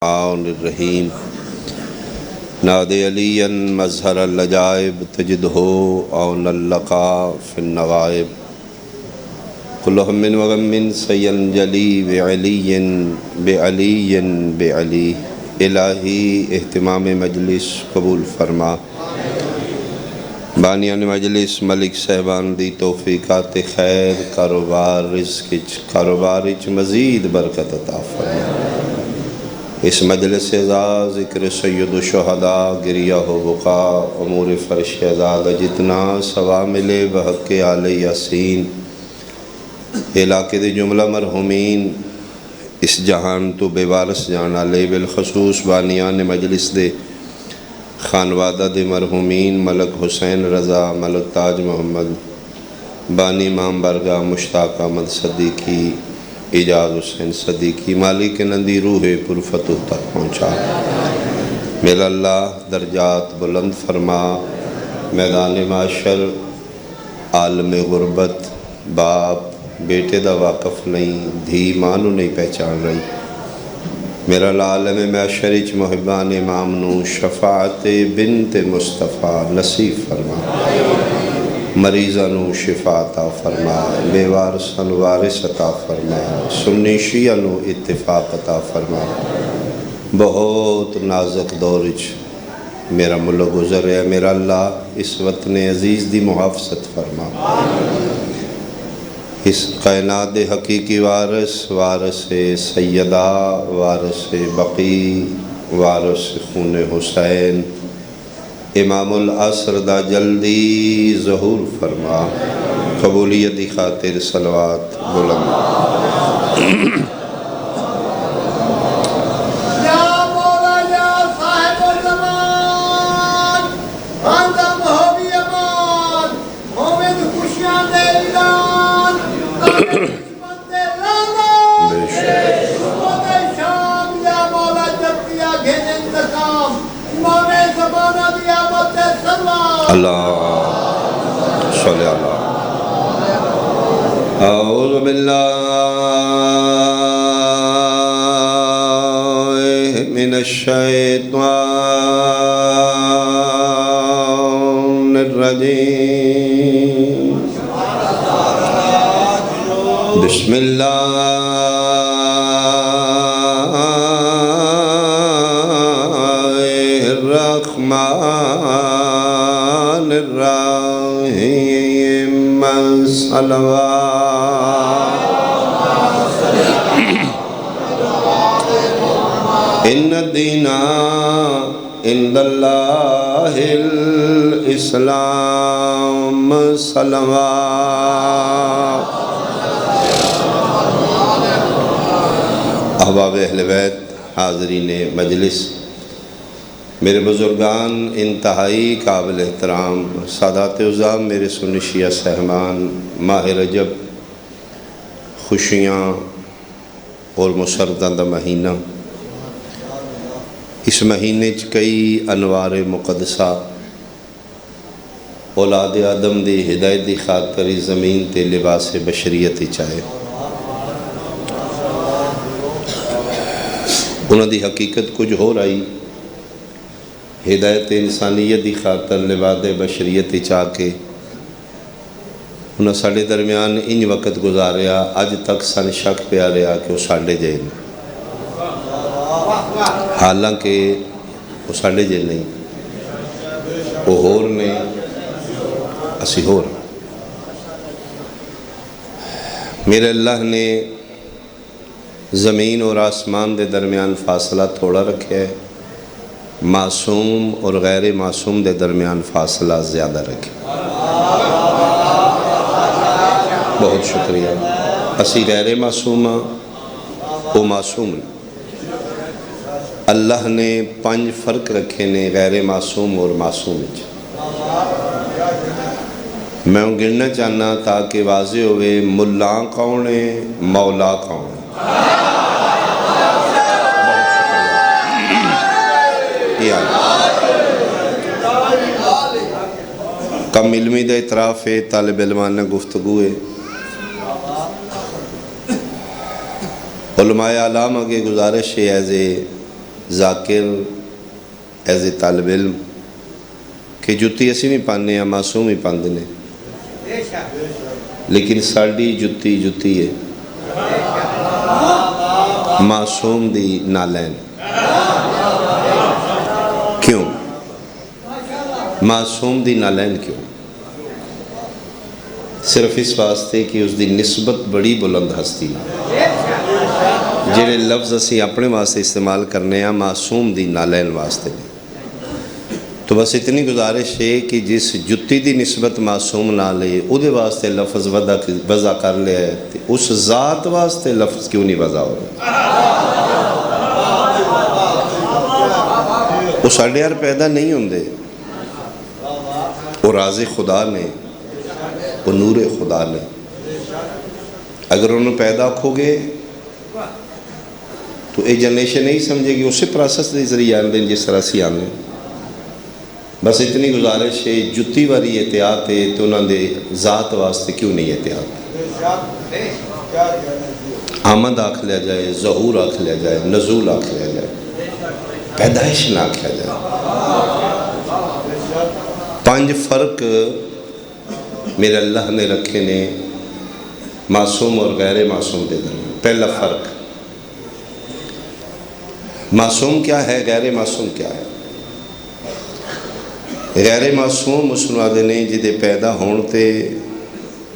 الرحیم ناد علی مظہر اللجائب تجدہ اون اللقا فی النوائب کل ہم و غم سین جلی بعلی بعلی الہی اہتمام مجلس قبول فرما بانیان مجلس ملک صاحبان دی توفیقات خیر کاروبار مزید برکت عطا فرما اس مجلس اعزاز ذکر سید الشہداء گریہ و بقا امور فرش ازاد جتنا ثواب ملے بحق آل یاسین علاقے دے جملہ مرحومین اس جہان تو بے وارث جانا لے بالخصوص بانیان مجلس دے خانوادہ دے مرحومین ملک حسین رضا ملک تاج محمد بانی امام برگاہ مشتاق احمد صدیقی اعجاز حسین صدیقی مالک نندی روح پرفتح تک پہنچا میرا اللہ درجات بلند فرما میدان معاشر عالم غربت باپ بیٹے دا واقف نہیں دھی مانو نہیں پہچان رہی میرا اللہ عالم معاشر اچ محبان امام نو شفاعت بنت مصطفیٰ نصیب فرما مریضانو شفا عطا فرما بے وارثانو وارث عطا فرما سنی شیعانو اتفاق عطا فرما بہت نازک دورج میرا ملک گزر ہے میرا اللہ اس وطن عزیز دی محافظت فرما اس کائنات حقیقی وارث سیدہ وارث بقی وارث خون حسین امام العصر دا جلدی ظہور فرما قبولیت دی خاطر صلوات بلند اللہ صلی اللہ اعوذ باللہ من الشیطان الرجیم بسم اللہ الرحمن الرحیم ان الدین عند اللہ الاسلام صلوات احباب اہل بیت حاضرین مجلس میرے بزرگان انتہائی قابل احترام سادات عظام میرے سنی شیعہ سہمان ماہ رجب خوشیاں اور مسرتاں دا مہینہ اس مہینے کئی انوار مقدسہ اولاد آدم دی ہدایت دی خاطر زمین تے لباس بشریت چاہے انہوں دی حقیقت کچھ ہو رہی ہدایت انسانیت دی خاطر لباس بشریت چاہ کے انہوں ساڑھے درمیان انج وقت گزاریا اج تک سن شک پیا رہا کہ وہ ساڑھے جیل حالانکہ وہ ساڑھے جیل نہیں وہ ہور نے اسی ہور میرے اللہ نے زمین اور آسمان دے درمیان فاصلہ تھوڑا رکھے ہے معصوم اور غیر معصوم دے درمیان فاصلہ زیادہ رکھے بہت شکریہ اسی غیر معصوم وہ معصوم اللہ نے 5 فرق رکھے نے غیر معصوم اور معصوم میں گرنا چاہنا تاکہ واضح ہوئے ملا کون ہے مولا کون ہے کم علمی دا اعتراف ہے طالب علمانہ گفتگو ہے علماء علامہ کے گزارش ہے as a Zakir as a طالب علم کہ جتی اسی نہیں پانے ہیں، معصوم ہی پاندے نے، لیکن ساڑی جتی جتی ہے معصوم دی نالین۔ کیوں معصوم دی نالین کیوں؟ صرف اس واسطے کہ اس دی نسبت بڑی بلند ہستی ہے۔ جڑے لفظ اسی اپنے واسطے استعمال کرنے ہیں معصوم دی نالین واسطے نہیں۔ تو بس اتنی گزارش ہے کہ جس جتی دی نسبت معصوم نہ لے او دے واسطے لفظ وضع کر لے ہے، اس ذات واسطے لفظ کیوں نہیں وضع ہو رہا؟ وہ ساڑھے یار پیدا نہیں ہوندے، وہ راز خدا نے، وہ نور خدا نے۔ اگر انہوں پیدا کھو گے تو یہ جنریشن نہیں سمجھے گی اسی پروسیس کے ذریعے آندے جس طرح سی آنے۔ بس اتنی گزارش ہے جتی واری احتیاط ہے تو انہوں دے ذات واسطے کیوں نہیں احتیاط؟ آمد آکھ لیا جائے، ظہور آکھ لیا جائے، نزول آکھ لیا جائے، پیدائش نہ آکھیا جائے۔ 5 فرق میرے اللہ نے رکھے نے معصوم اور غیر معصوم دے درمیان۔ پہلا فرق، معصوم کیا ہے، غیر معصوم کیا ہے؟ غیر معصوم اس نو آدھے نے جدے پیدا ہون تے،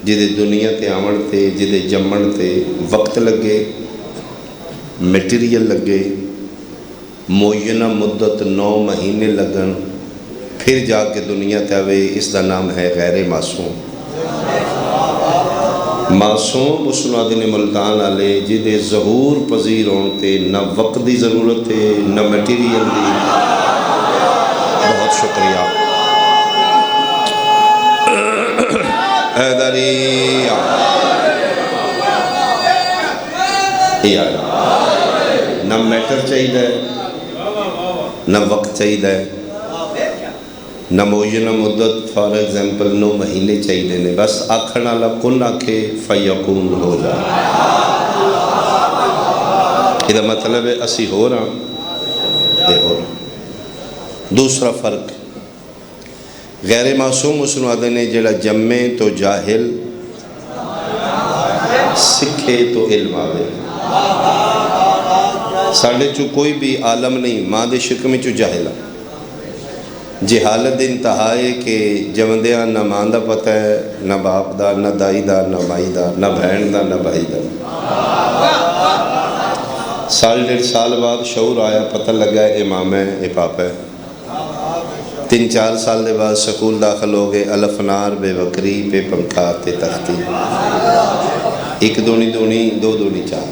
جدے دنیا تے آمن تے، جدے جمن تے وقت لگے، میٹیریل لگے، معینہ مدت 9 مہینے لگن، پھر جا کے دنیا تے آوے، اس دا نام ہے غیر معصوم۔ معصوم اس نو آدھے نے ملتان آلے جدے ظہور پذیر ہون تے نہ وقت دی ضرورت ہے نہ میٹیریل دی۔ بہت شکریہ حیدری نہ میٹر چاہیے نہ وقت چاہیے نہ معینہ مدت، فار ایگزامپل 9 مہینے چاہیے نے، بس آکھن والا کن آکھے فیکون ہو جائے۔ یہ مطلب ہے اسی ہو رہا یہ ہو رہا۔ دوسرا فرق، غیر معصوم اس نو آدھے نے جڑا جمے تو جاہل، سکھے تو علم آوے۔ ساڑھے چو کوئی بھی عالم نہیں، ماں دے شک میں چو جاہلہ، جہالت انتہائے کہ جمدیاں نہ ماں دا پتہ ہے، نہ باپ دا، نہ دائی دا، نہ مائی دا، نہ بہن دا، نہ بھائی دا۔ 1.5 سال بعد شعور آیا، پتہ لگا ہے امام ہے، اے پاپ ہے۔ 3-4 سال دے بعد سکول داخل ہو گئے، الف نار بے بکری پہ پنکھا تے تختی، 1 دونی دونی 2 دونی 4،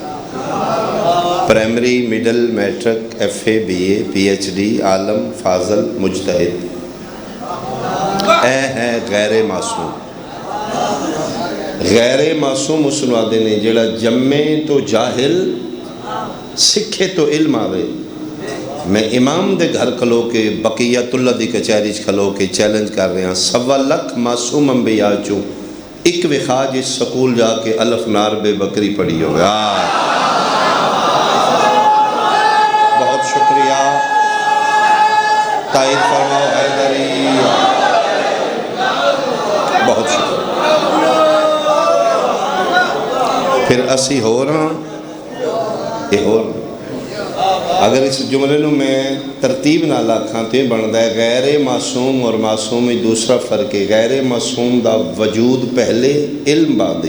primary, middle, matric, F A, B A, P H D, عالم، فاضل، مجتہد۔ اے ہے غیر معصوم۔ غیر معصوم اس نو آدھے نے جڑا جمے تو جاہل، سکھے تو علم آوے۔ میں امام دے گھر کھلو کے بقیت اللہ دی کچہری کھلو کے چیلنج کر رہے ہیں، 1.25 لاکھ معصوم انبیاء چوں ایک وخاج اس سکول جا کے الف نار بے بکری پڑھی ہو گیا۔ بہت شکریہ، تائید فرماؤ حیدری، بہت شکریہ۔ پھر اسی ہو رہا یہ ہو رہا۔ اگر اس جملے نو میں ترتیب نہ لاکھاں تو یہ بنتا ہے غیر معصوم اور معصوم میں دوسرا فرق ہے۔ غیر معصوم دا وجود پہلے، علم بعد۔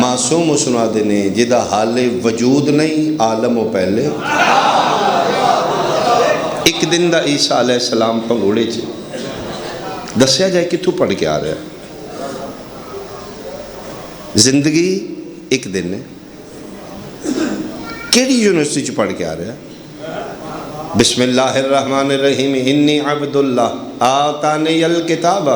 معصوم اس نو آدھے نے جدا حال وجود نہیں، عالم و پہلے۔ ایک دن دا عیسیٰ علیہ السلام پنگوڑے چے دسیا جائے کتھوں پڑھ کے آ رہا ہے۔ زندگی ایک دن ہے، کیڑی یونیورسٹی چ پڑھ کے آ رہا ہے؟ بسم اللہ الرحمن الرحیم، انی عبد اللہ آتانی الکتاب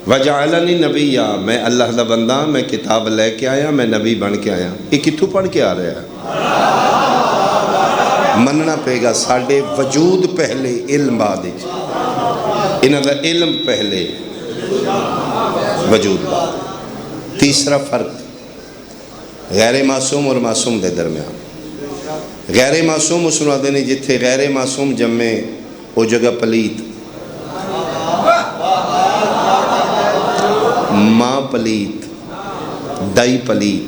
وجعلنی نبیہ، میں اللہ دا بندہ، میں کتاب لے کے آیا، میں نبی بن کے آیا۔ یہ کتھوں پڑھ کے آ رہا ہے؟ مننا پے گا ساڑھے وجود پہلے، علم بعد۔ انہاں دا علم پہلے، وجود بعد۔ تیسرا فرق غیر معصوم اور معصوم دے درمیان، غیر معصوم اس نوں آدھے نے جتھے غیر معصوم جمے وہ جگہ پلیت، ماں پلیت، دائی پلیت،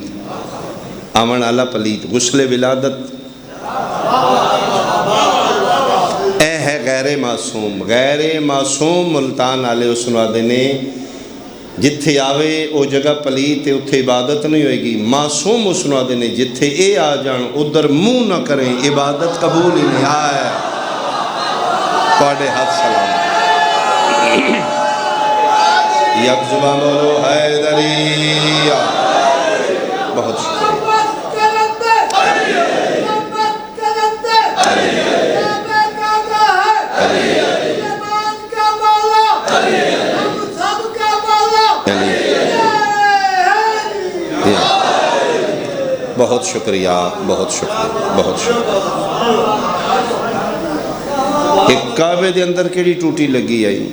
آمن آلہ پلیت، غسل ولادت، اے ہے غیر معصوم۔ غیر معصوم ملتان آلے اس نوں آدھے نے جتھے آوے او جگہ پلیت اتھے عبادت نہیں ہوئے گی۔ معصوم اس نوں آدھے نے جتھے اے آ جان ادھر منہ نہ کریں عبادت قبول ہی نہیں آئے۔ پاڑے ہاتھ سلام یک زبان بولو حیدریہ۔ بہت شکریہ۔ بہت شکریہ، بہت شکریہ، بہت شکریہ۔ ایک کعبے دے اندر کیڑی ٹوٹی لگی آئی،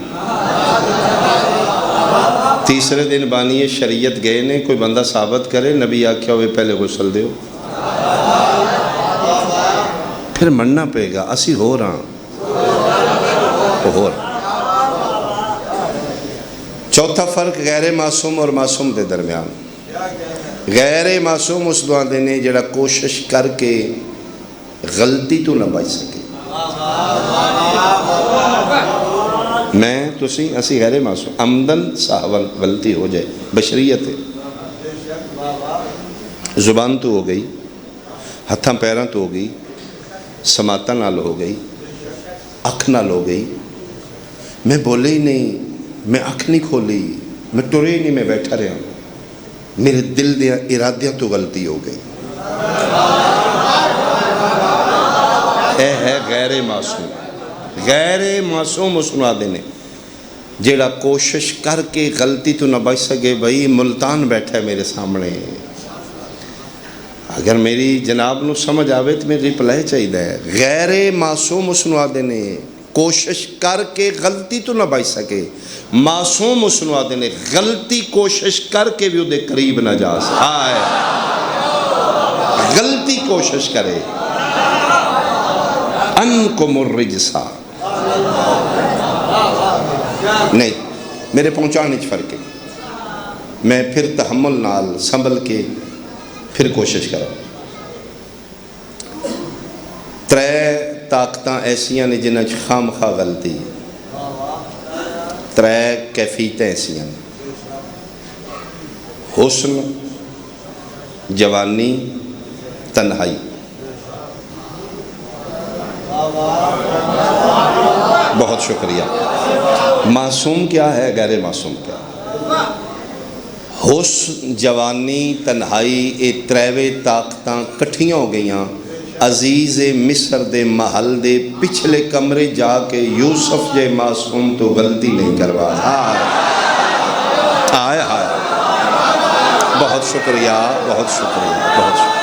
تیسرے دن بانی شریعت گئے نے، کوئی بندہ ثابت کرے نبی آکھیا ہوئے پہلے غسل دیو، پھر مننا پے گا اسی ہو رہا ہو رہا۔ چوتھا فرق غیر معصوم اور معصوم دے درمیان، غیر معصوم اس دعا دینے جڑا کوشش کر کے غلطی تو نہ بچ سکے۔ میں تسی اسی غیر معصوم عمدن ساہون غلطی ہو جائے، بشریت ہے، زبان تو ہو گئی، ہتھاں پیراں تو ہو گئی، سماعتاں نال ہو گئی، اکھ نال ہو گئی، میں بولے ہی نہیں، میں اکھ نہیں کھولی، میں ٹرے ہی نہیں، میں بیٹھا رہا ہوں، میرے دل دیا ارادیاں تو غلطی ہو گئی۔ اے ہے غیر معصوم۔ غیر معصوم اس نوں آدھے نے جیڑا کوشش کر کے غلطی تو نہ بچ سکے۔ بھائی ملتان بیٹھا ہے میرے سامنے، اگر میری جناب نو سمجھ آوے تو میری رپلائی چاہیے ہے۔ غیر معصوم اس نوں آدھے نے کوشش کر کے غلطی تو نہ بچ سکے، معصوم اس نوں آدھے نے غلطی کوشش کر کے بھی دے قریب نہ جا سکے۔ غلطی کوشش کرے انکم الرجسا، نہیں میرے پہنچانے چ فرق ہے، میں پھر تحمل نال سنبھل کے پھر کوشش کروں۔ ترے طاقتاں ایسیاں نے جنہاں خام خواہ غلطی، ترے کیفیتیں ایسیاں نے، حسن، جوانی، تنہائی۔ بہت شکریہ۔ معصوم کیا ہے، غیر معصوم کیا ہے؟ حسن، جوانی، تنہائی، اے تریوے طاقتاں کٹھیاں ہو گئیاں عزیز مصر دے محل دے پچھلے کمرے جا کے یوسف جے معصوم تو غلطی نہیں کروا۔ آئے آئے، بہت شکریہ، بہت شکریہ، بہت شکریہ۔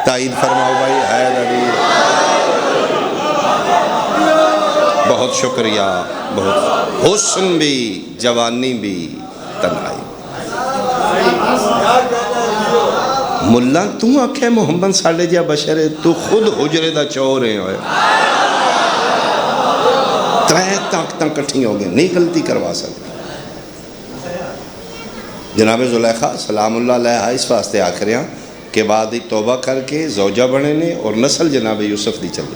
تائید فرماؤ بھائی حیدری، بہت شکریہ، بہت حسن بھی، جوانی بھی، تنہائی۔ ملا تو آکھے محمد ساڑھے جا بشر ہے، تو خود حجرے دا چور ہیں ہوئے، ترے طاقتاں کٹھی ہو گئے، نہیں غلطی کروا سکتے۔ جناب زلیخا سلام اللہ علیہ اس واسطے آخریاں کہ بعد توبہ کر کے زوجہ بنے نے اور نسل جناب یوسف دی چلے۔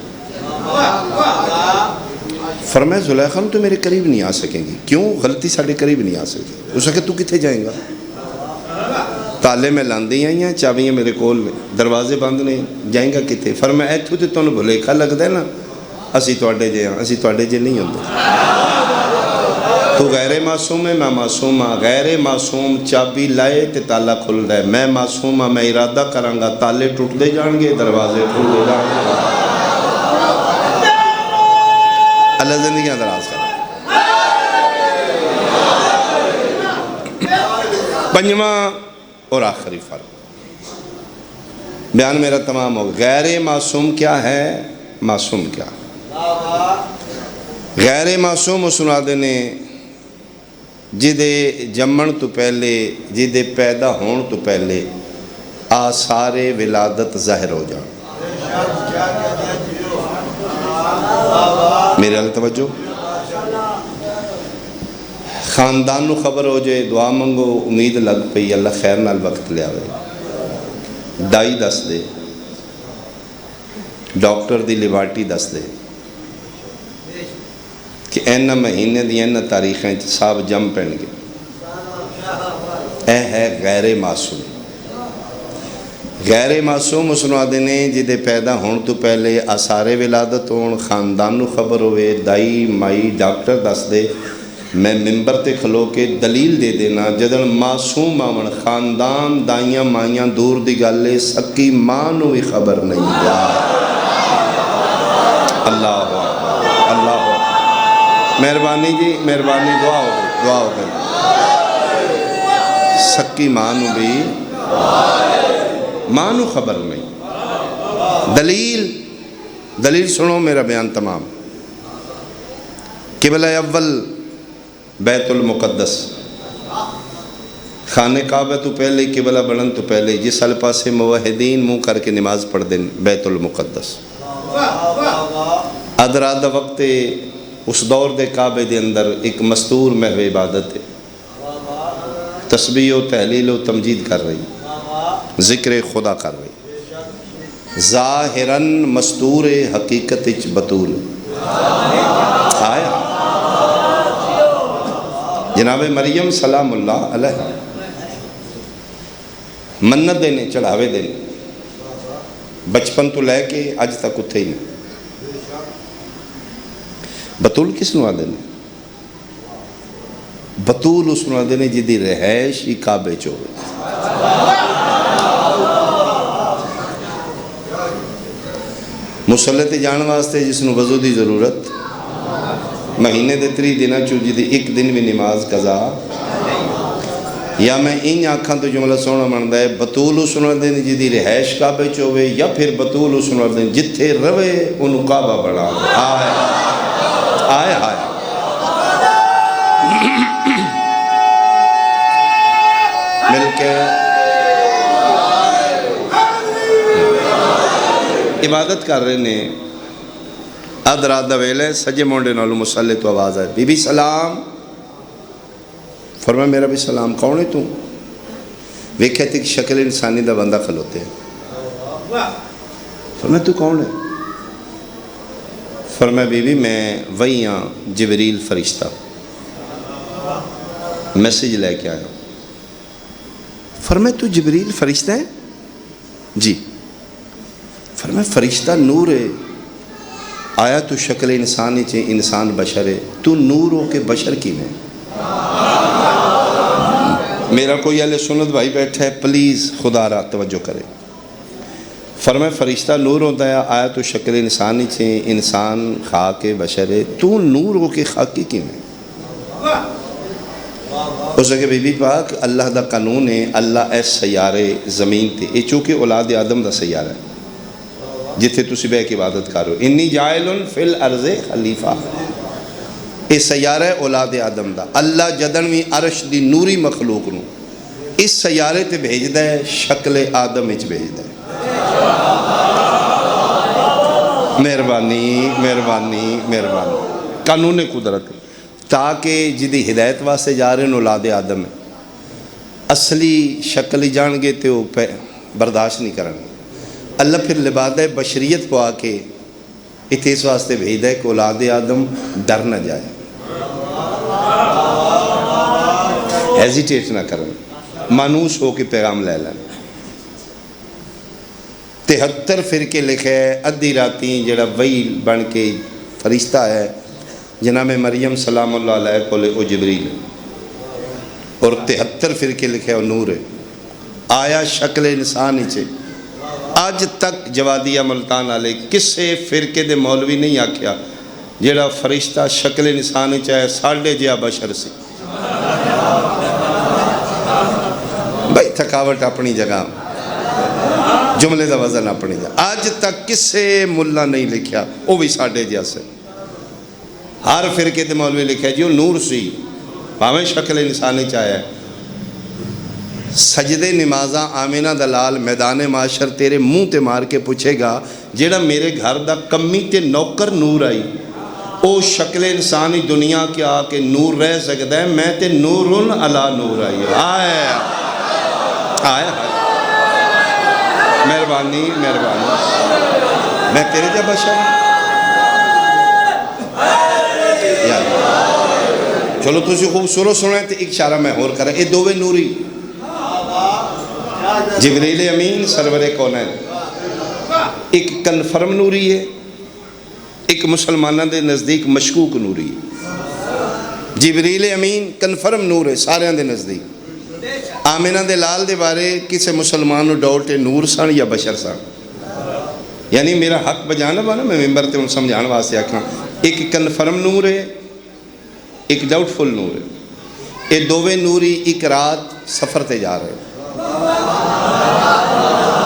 فرمایا زلیخا تو میرے قریب نہیں آ سکیں گی، کیوں؟ غلطی ساڑھے قریب نہیں آ سکے۔ اس کہ تو کتے جائیں گا؟ تالے میں لاندی آئیں ہیں، چابیاں میرے کول میں، دروازے بند نہیں، جائیں گا کتے؟ فرمایا ایتھو تے تونوں بھلیکھا لگ دے نا، اسی توڑے جے ہاں، اسی توڑے جے نہیں ہوندے۔ تو غیر معصوم ہے، میں معصوم ہاں۔ غیر معصوم چابی لائے تے تالا کھل دے، میں معصوم ہاں، میں ارادہ کروں گا تالے ٹوٹ دے جان گے، دروازے ٹوٹ دے جان گے۔ اللہ زندگیاں دراز کر۔ پنجواں اور آخری فرق، بیان میرا تمام ہو گیا۔ غیر معصوم کیا ہے، معصوم کیا؟ غیر معصوم اس نادے نے جدے جمن تو پہلے، جدے پیدا ہون تو پہلے آثار ولادت ظاہر ہو جان. میرے ال توجہ. خاندان نو خبر ہو جائے دعا منگو امید لگ پئی اللہ خیر نال وقت لیا ہوئے. دائی دس دے, ڈاکٹر دی لیبارٹی دس دے کہ این مہینے دی این تاریخیں صاحب جم پہن گے. اے ہے غیر معصوم. غیر معصوم اس نو آدھے نے جدے پیدا ہون تو پہلے آثار ولادت ہون, خاندان نو خبر ہوئے, دائی مائی ڈاکٹر دس دے, میں ممبر تے کھلو کے دلیل دے دینا جدن معصوم آون خاندان دائیاں مائیاں دور دی گالے سکی ماں نو بھی خبر نہیں جا. اللہ اللہ مہربانی جی, مہربانی, دعا ہو گئی, دعا ہو گئی. سکی ماں نو بھی ماں نو خبر نہیں. دلیل سنو, میرا بیان تمام. قبلہ اول بیت المقدس, خانہ کعبہ تو پہلے, قبلہ بنن تو پہلے, جس سال پاسے موحدین منہ کر کے نماز پڑھ دیں بیت المقدس. ادرادہ وقت اس دور دے کعبے دے اندر ایک مستور محو عبادت ہے, تسبیح و تحلیل و تمجید کر رہی, ذکر خدا کر رہی. ظاہراً مستور حقیقت اچ بطول. آیا جناب مریم سلام اللہ علیہ منت دینے, چڑھاوے دینے, بچپن تو لے کے آج تک اتھے ہی نہیں. بطول کس نو آدھے نے؟ بطول اس نو آدھے نے جدی رہائش ہی کعبے چوے. مسلح تے جان واسطے جس نو وضو دی ضرورت, مہینے دے 3 دنہ چو جدی ایک دن بھی نماز قضا. یا میں ان آنکھاں تو جملہ سونا مندہ ہے بطول اس نو آدھے نے جدی رہائش کعبے چوے, یا پھر بطول اس نو آدھے نے جتھے روے انہوں کعبہ بڑھا. آئے مل کے عبادت کر رہے نے. ادرادہ ویلے سجے مونڈے نالو مسلح تو آواز آئے, بی بی سلام. فرمایا میرا بھی سلام. کون ہے تم؟ ویکھے تھی کہ شکل انسانی دا بندہ کھلوتے ہیں. فرمایا تو کون ہے؟ فرمایا بی بی میں وہی ہاں جبریل فرشتہ, میسیج لے کے آیا. فرمایا تو جبریل فرشتہ ہے؟ جی. فرمایا فرشتہ نور ہے, آیا تو شکل انسانی چھے, انسان بشر ہے, تو نور ہو کے بشر کی میں. میرا کوئی اہل سنت بھائی بیٹھا ہے, پلیز خدا را توجہ کرے. فرمایا فرشتہ نور ہوتا ہے, آیا تو شکل انسانی چھے, انسان خاک بشر ہے, تو نور ہو کے خاکی کی میں. اس لئے کہ بی بی پاک اللہ دا قانون ہے, اللہ ایس سیارے زمین تے, یہ چونکہ اولاد آدم دا سیارہ ہے جتھے تسی بے کی عبادت کرو. انی جائلن فی الارض خلیفہ, یہ سیارہ ہے اولاد آدم دا. اللہ جدنوی عرش دی نوری مخلوق نو اس سیارے تے بھیج دے, شکل آدم اچ بھیج دے. مہربانی مہربانی مہربانی, قانون قدرت, تاکہ جدی ہدایت واسطے جا رہے ہیں اولاد آدم ہے, اصلی شکل جان گے تو برداشت نہیں کریں. اللہ پھر لبادہ بشریت کو آ کے اتنے اس واسطے بھیج دے کہ اولاد آدم ڈر نہ جائے, ہیزیٹیٹ نہ کریں, مانوس ہو کے پیغام لے لیں. 73 فرقے لکھے, ادھی راتیں جڑا وہی بن کے فرشتہ ہے جناب مریم سلام اللہ علیہ کولے او جبریل, اور 73 فرقے لکھے اور نور ہے, آیا شکل انسان ہی چھے. آج تک جوادیہ ملتان آلے کسے فرقے دے مولوی نہیں آکھیا جیڑا فرشتہ شکل انسان ہی چاہے ساڑھے جیا بشر سی. بھائی تھکاوٹ اپنی جگہ, جملے دا وزن اپنی جگہ. آج تک کسے ملہ نہیں لکھیا وہ بھی ساڑھے جیا سے. ہر فرقے دے مولوی لکھیا جو نور سی, پاویں شکل انسانی چاہے سجدے نمازاں آمینہ دلال میدان معاشر تیرے منہ تے مار کے پوچھے گا جیڑا میرے گھر دا کمی تے نوکر نور آئی او شکل انسانی دنیا کے آ کے نور رہ سکتا ہے، میں تے نورن علا نور آئی آئے آئے مہربانی مہربانی میں تیرے جا بشر چلو تسی خوبصورت سنیں تو ایک اشارہ میں اور کریں اے دووے نوری جبریل امین سرور کونین ایک کنفرم نوری ہے، ایک مسلمانہ دے نزدیک مشکوک نوری ہے۔ جبریل امین کنفرم نور ہے سارے دے نزدیک۔ آمینہ دے لال دے بارے کسے مسلمان ڈاؤٹ ہے نور سن یا بشر سن، یعنی میرا حق بجانا بانا میں ممبر تے ان سمجھان واسطے آکھنا ایک کنفرم نور ہے ایک ڈاؤٹ فل نور ہے۔ یہ دووے نوری ایک رات سفر تے جا رہے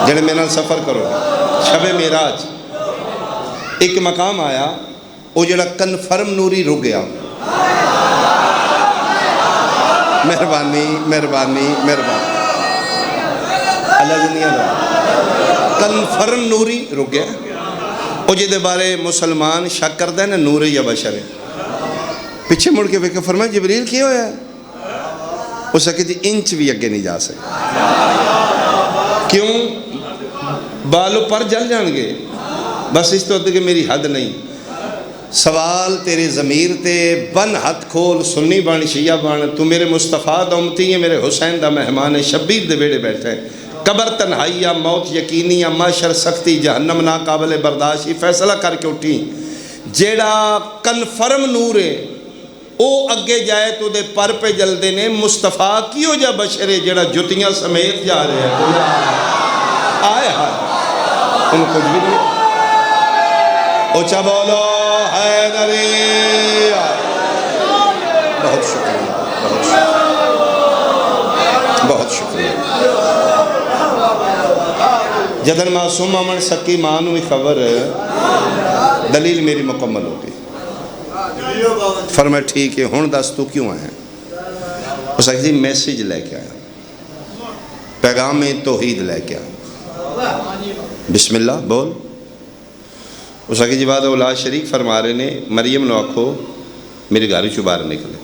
جڑے میرے نال سفر کرو شب معراج ایک مقام آیا وہ جڑا کنفرم نوری رک گیا۔ مہربانی مہربانی مہربانی اللہ دنیا دا کنفرم نوری رک گیا وہ جدے بارے مسلمان شک کرتا ہے نا نور یا بشر ہے، پیچھے مڑ کے ویکھے فرمایا جبریل کیا ہویا ہے؟ اس نے کہا انچ بھی اگے نہیں جا سکے، کیوں؟ بالو پر جل جان گے، بس اس تو ہوتا کہ میری حد نہیں۔ سوال تیرے ضمیر تے بن ہاتھ کھول سنی بن شیعہ بن، تو میرے مصطفیٰ دا امتی ہے، میرے حسین دا مہمان ہے، شبیر دے بیڑے بیٹھے ہیں، قبر تنہائیہ موت یقینیہ معاشر سختی جہنم ناقابل برداشتی فیصلہ کر کے اٹھی۔ جیڑا کنفرم نور ہے او اگے جائے تو دے پر پہ جل دینے مصطفیٰ کیوں جا بشرے جیڑا جتیاں سمیت جا رہے ہیں آئے ان کچھ بھی نہیں اچھا بولو حیدری بہت شکریہ بہت شکریہ۔ جدن معصوم امن سکی مانو ہی خبر دلیل میری مکمل ہو گئی، فرمایا ٹھیک ہے ہون دس تو کیوں آئے ہیں؟ اس نے کہا میسیج لے کے آیا، پیغام توحید لے کے آیا، بسم اللہ بول۔ اس نے کہا جی بعد اولاد شریک فرما رہے نے مریم نو آکھو میرے گھر چو باہر نکلے۔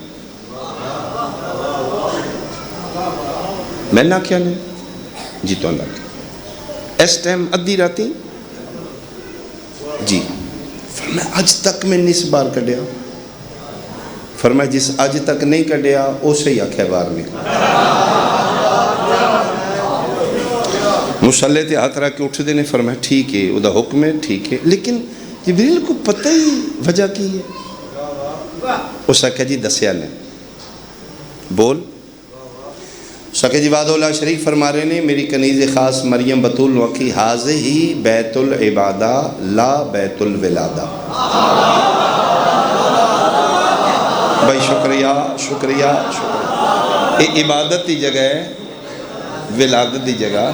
میں نہ کیا نے جی تو نہ کیا اس ٹائم ادھی راتی جی، فرمایا آج تک میں نس بار کڈیا، فرمایا جس آج تک نہیں کڈیا اسے ہی آکھے باہر نکل۔ مصلی تے ہاتھ رکھ کے اٹھ دینے، فرمایا ٹھیک ہے وہ دا حکم ہے ٹھیک ہے، لیکن جبریل کو پتہ ہی وجہ کی ہے؟ اس نے کہا جی دسیا نے بول۔ اس نے کہا جی بعد اللہ شریف فرما رہے نے میری کنیز خاص مریم بطول نوکی حاضر ہی بیت العبادہ لا بیت الولادہ۔ بھائی شکریہ شکریہ شکریہ، یہ عبادت دی جگہ ہے ولادت دی جگہ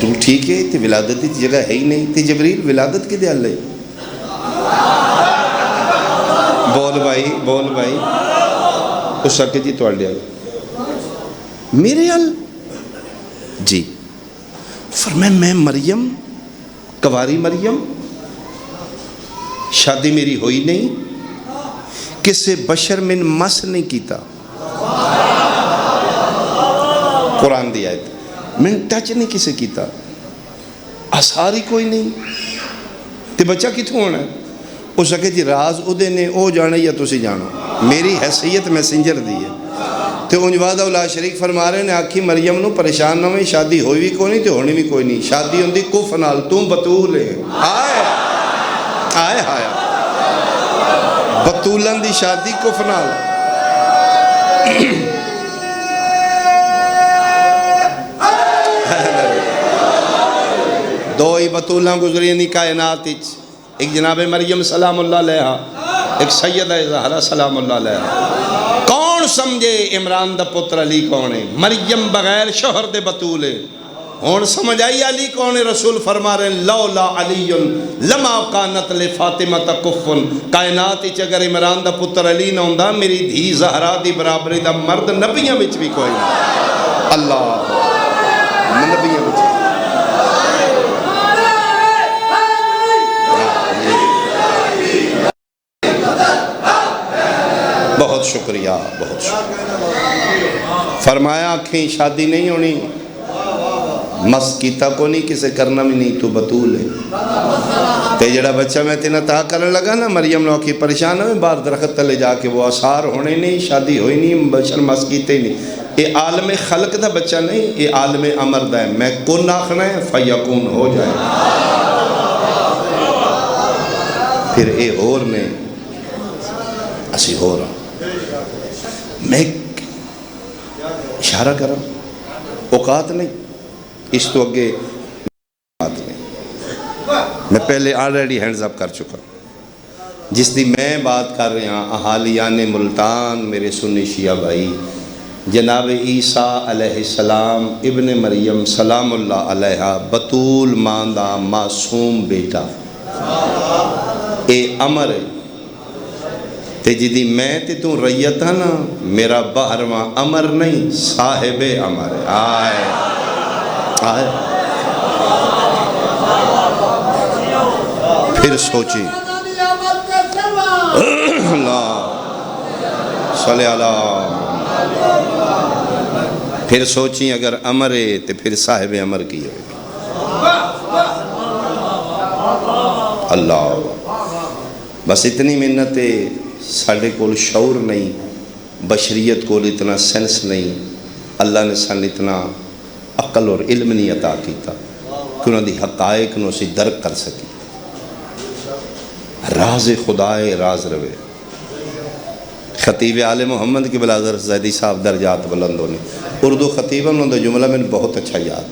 تو ٹھیک ہے تی ولادت دی جگہ ہے ہی نہیں، تی جبریل ولادت کی دے اللہ بول بھائی اس سکے جی تو اڈیا میرے ال جی، فرمایا میں مریم کواری مریم شادی میری ہوئی نہیں، کسے بشر من مس نہیں کیتا، قرآن دی آیت میں ٹچ نہیں کسے کیتا، آثاری کوئی نہیں، تے بچہ کتوں ہونا ہے؟ اس سکے جی راز ادھے نے او جانے یا تسی جانو، میری حیثیت میسنجر دی ہے۔ تے انج بعد اولاد شریک فرما رہے نے آکھی مریم نو پریشان نہ ہوئی، شادی ہوئی بھی کوئی نہیں تے ہونی بھی کوئی نہیں، شادی ہوندی کف نال تم بطول ہے آئے آئے آئے بطولن دی شادی کف نال۔ دو ہی بطولاں گزری نہیں کائنات، ایک جناب مریم سلام اللہ علیہ، ایک سیدہ زہرا سلام اللہ علیہ۔ کون سمجھے عمران دا پتر علی کون ہے؟ مریم بغیر شوہر دے بطول ہے، ہون سمجھ آئی علی کون رسول فرما رہے ہیں لولا علی لما کانت لفاطمہ کفن، کائنات اچ اگر عمران دا پتر علی نہ ہوندا میری دھی زہرا دی برابری دا مرد نبیاں وچ بھی کوئی نہیں۔ اللہ نبیاں وچ بہت شکریہ، بہت شکریہ۔ فرمایا آنکھیں شادی نہیں ہونی، مس کیتا کو نہیں، کسے کرنا بھی نہیں، تو بطول ہے۔ تے جڑا بچہ میں تینا تا کرنے لگا نا، مریم لوگ کی پریشان ہوئے باہر درخت تلے جا کے، وہ آثار ہونے نہیں، شادی ہوئی نہیں، بشر مس کیتے نہیں۔ یہ عالم خلق دا بچہ نہیں، یہ عالم امر دا ہے۔ میں کن آخنا ہے فیکون ہو جائے، پھر اے اور نے اسی ہو رہا۔ میں اشارہ کر رہا، اوقات نہیں، اس تو اگے اوقات نہیں۔ میں پہلے آلریڈی ہینڈز اپ کر چکا، جس دی میں بات کر رہے ہیں اہالیان ملتان، میرے سنی شیعہ بھائی، جناب عیسیٰ علیہ السلام ابن مریم سلام اللہ علیہ بطول ماندہ معصوم بیٹا، اے امر ہے تے جدی میں تے تو ریت ہے نا، میرا بہرواں امر نہیں صاحب امر ہے۔ آئے آئے پھر سوچی اللہ صلی اللہ، پھر سوچیں اگر امر ہے تو پھر صاحب امر کی ہوئے اللہ۔ بس اتنی منت ہے، ساڑھے کول شعور نہیں، بشریت کول اتنا سینس نہیں، اللہ نے سن اتنا عقل اور علم نہیں عطا کیتا کہ انہوں دی حقائق نو اسی درک کر سکی۔ راز خدائے راز روے۔ خطیب آل محمد کی بلازر زیدی صاحب درجات بلندوں نے اردو خطیبہ انہوں نے جملہ میں بہت اچھا یاد،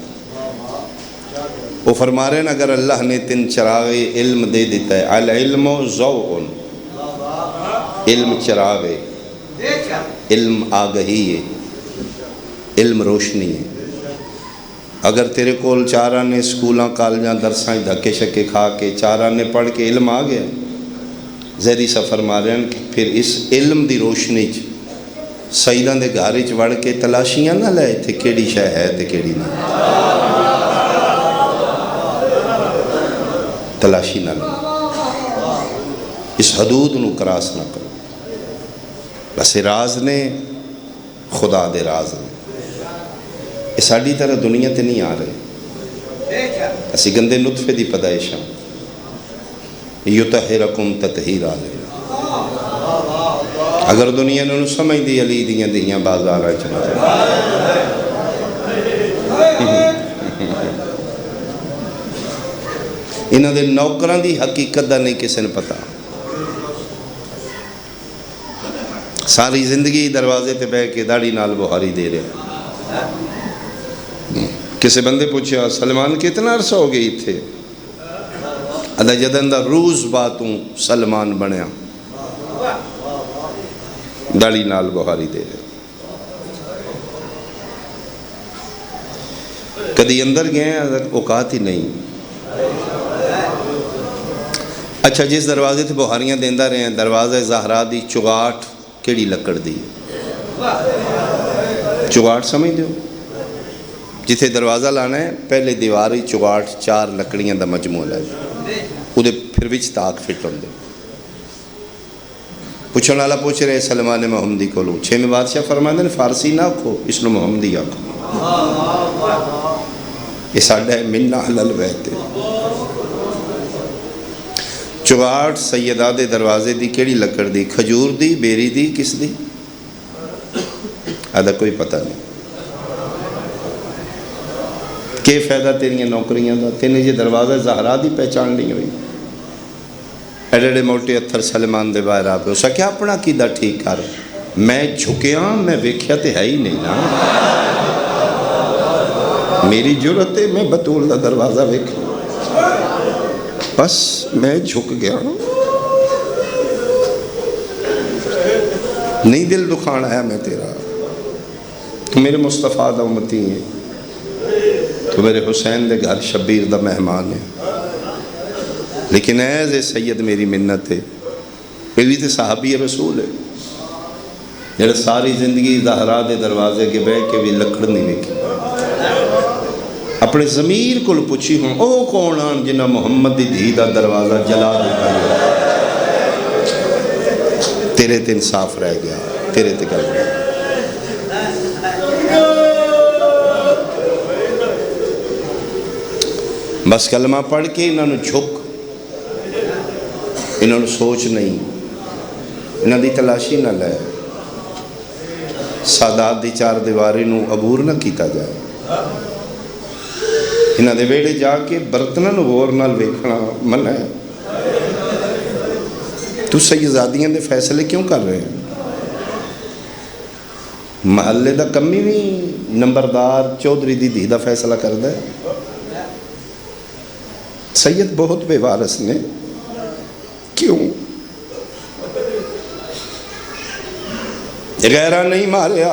وہ فرما رہے ہیں اگر اللہ نے تن چراغ علم دے دیتا ہے، العلم ضوء، علم چراغ ہے، علم آگہی ہے، علم روشنی ہے۔ اگر تیرے کول چارہ نے سکولاں کالجاں درساں دھکے شکے کھا کے چارہ نے پڑھ کے علم آ گیا، زیدی صاحب فرما رہے ہیں کہ پھر اس علم دی روشنی سیداں دے گھر وچ وڑ کے تلاشیاں نہ لے تے کیڑی شے ہے تے کیڑی نہیں، تلاشی نہ لے، اس حدود نو کراس نہ کرو۔ بس راز نے خدا دے راز نے، یہ ساڑی طرح دنیا تے نہیں آ رہے، اسی گندے نطفے دی پیدائشاں، یطہرکم تطہیرا لے۔ اگر دنیا نے سمجھ دی علی دیاں دیاں بازار چلا انہاں دے نوکران دی حقیقت دا نہیں کسی نے پتا، ساری زندگی دروازے تے بہ کے داڑھی نال بخاری دے رہے۔ کسی بندے پوچھا سلمان کتنا عرصہ ہو گئی تھے، ادا جدن دا روز باتوں سلمان بنیا، داڑھی نال بخاری دے رہے۔ کدی اندر گئے ہیں اوقات ہی نہیں۔ اچھا جس دروازے تھے بخاریاں دیندہ رہے ہیں، دروازہ زہرا دی چگاٹ کیڑی لکڑ دی؟ چگاٹ سمجھ دیو، جتھے دروازہ لانا ہے پہلے دیواری چگاٹ 4 لکڑیاں دا مجموع ہے، وہ پھر وچ تاک فٹ ہوں دے۔ پوچھنے والا پوچھ رہے سلمان محمدی کو لوں، 6ویں بادشاہ فرماتے ہیں فارسی نہ آکھو، اس نے محمدی آکھو، یہ ساڑھا ہے منہ حلال بیت۔ چگاٹ سیدہ دے دروازے دی کیڑی لکڑ دی؟ کھجور دی، بیری دی، کس دی؟ آدھا کوئی پتہ نہیں۔ کہ فائدہ تیریاں نوکریاں دا؟ تینے یہ دروازہ زہرا دی پہچان نہیں ہوئی، ایڈے موٹے اتھر سلمان دے باہر آپ ہو سکیا اپنا کیدہ ٹھیک کر، میں جھکیاں میں ویکھیا تے ہے ہی نہیں نا، میری جرت ہے میں بطول دا دروازہ ویکھیا، بس میں جھک گیا، نہیں دل دکھان آیا میں تیرا، تو میرے مصطفیٰ دا امتی ہے، تو میرے حسین دے گھر شبیر دا مہمان ہے، لیکن ایز سید میری منت ہے، یہ بھی تو صحابی رسول ہے جڑا ساری زندگی زہرا دے دروازے کے بہ کے بھی لکڑ نہیں ویکھی، اپنے ضمیر کو پوچھی ہوں او کون آن جنہ محمد دی دھی دا دروازہ جلا دیتا ہے، تیرے تے انصاف رہ گیا، تیرے تے کر گیا۔ بس کلمہ پڑھ کے انہوں نے جھک، انہوں نے سوچ نہیں، انہوں دی تلاشی نہ لے، سادات دی چار دیواری نو عبور نہ کیتا جائے، انہوں دے ویڑے جا کے برتنہ نو غور نہ ویکھنا من ہے۔ تو سیدزادیاں دے فیصلے کیوں کر رہے ہیں؟ محلے دا کمی بھی نمبردار چودھری دی دھی دا فیصلہ کر دے؟ سید بہت بے وارث نے، کیوں؟ غیرہ نہیں ماریا،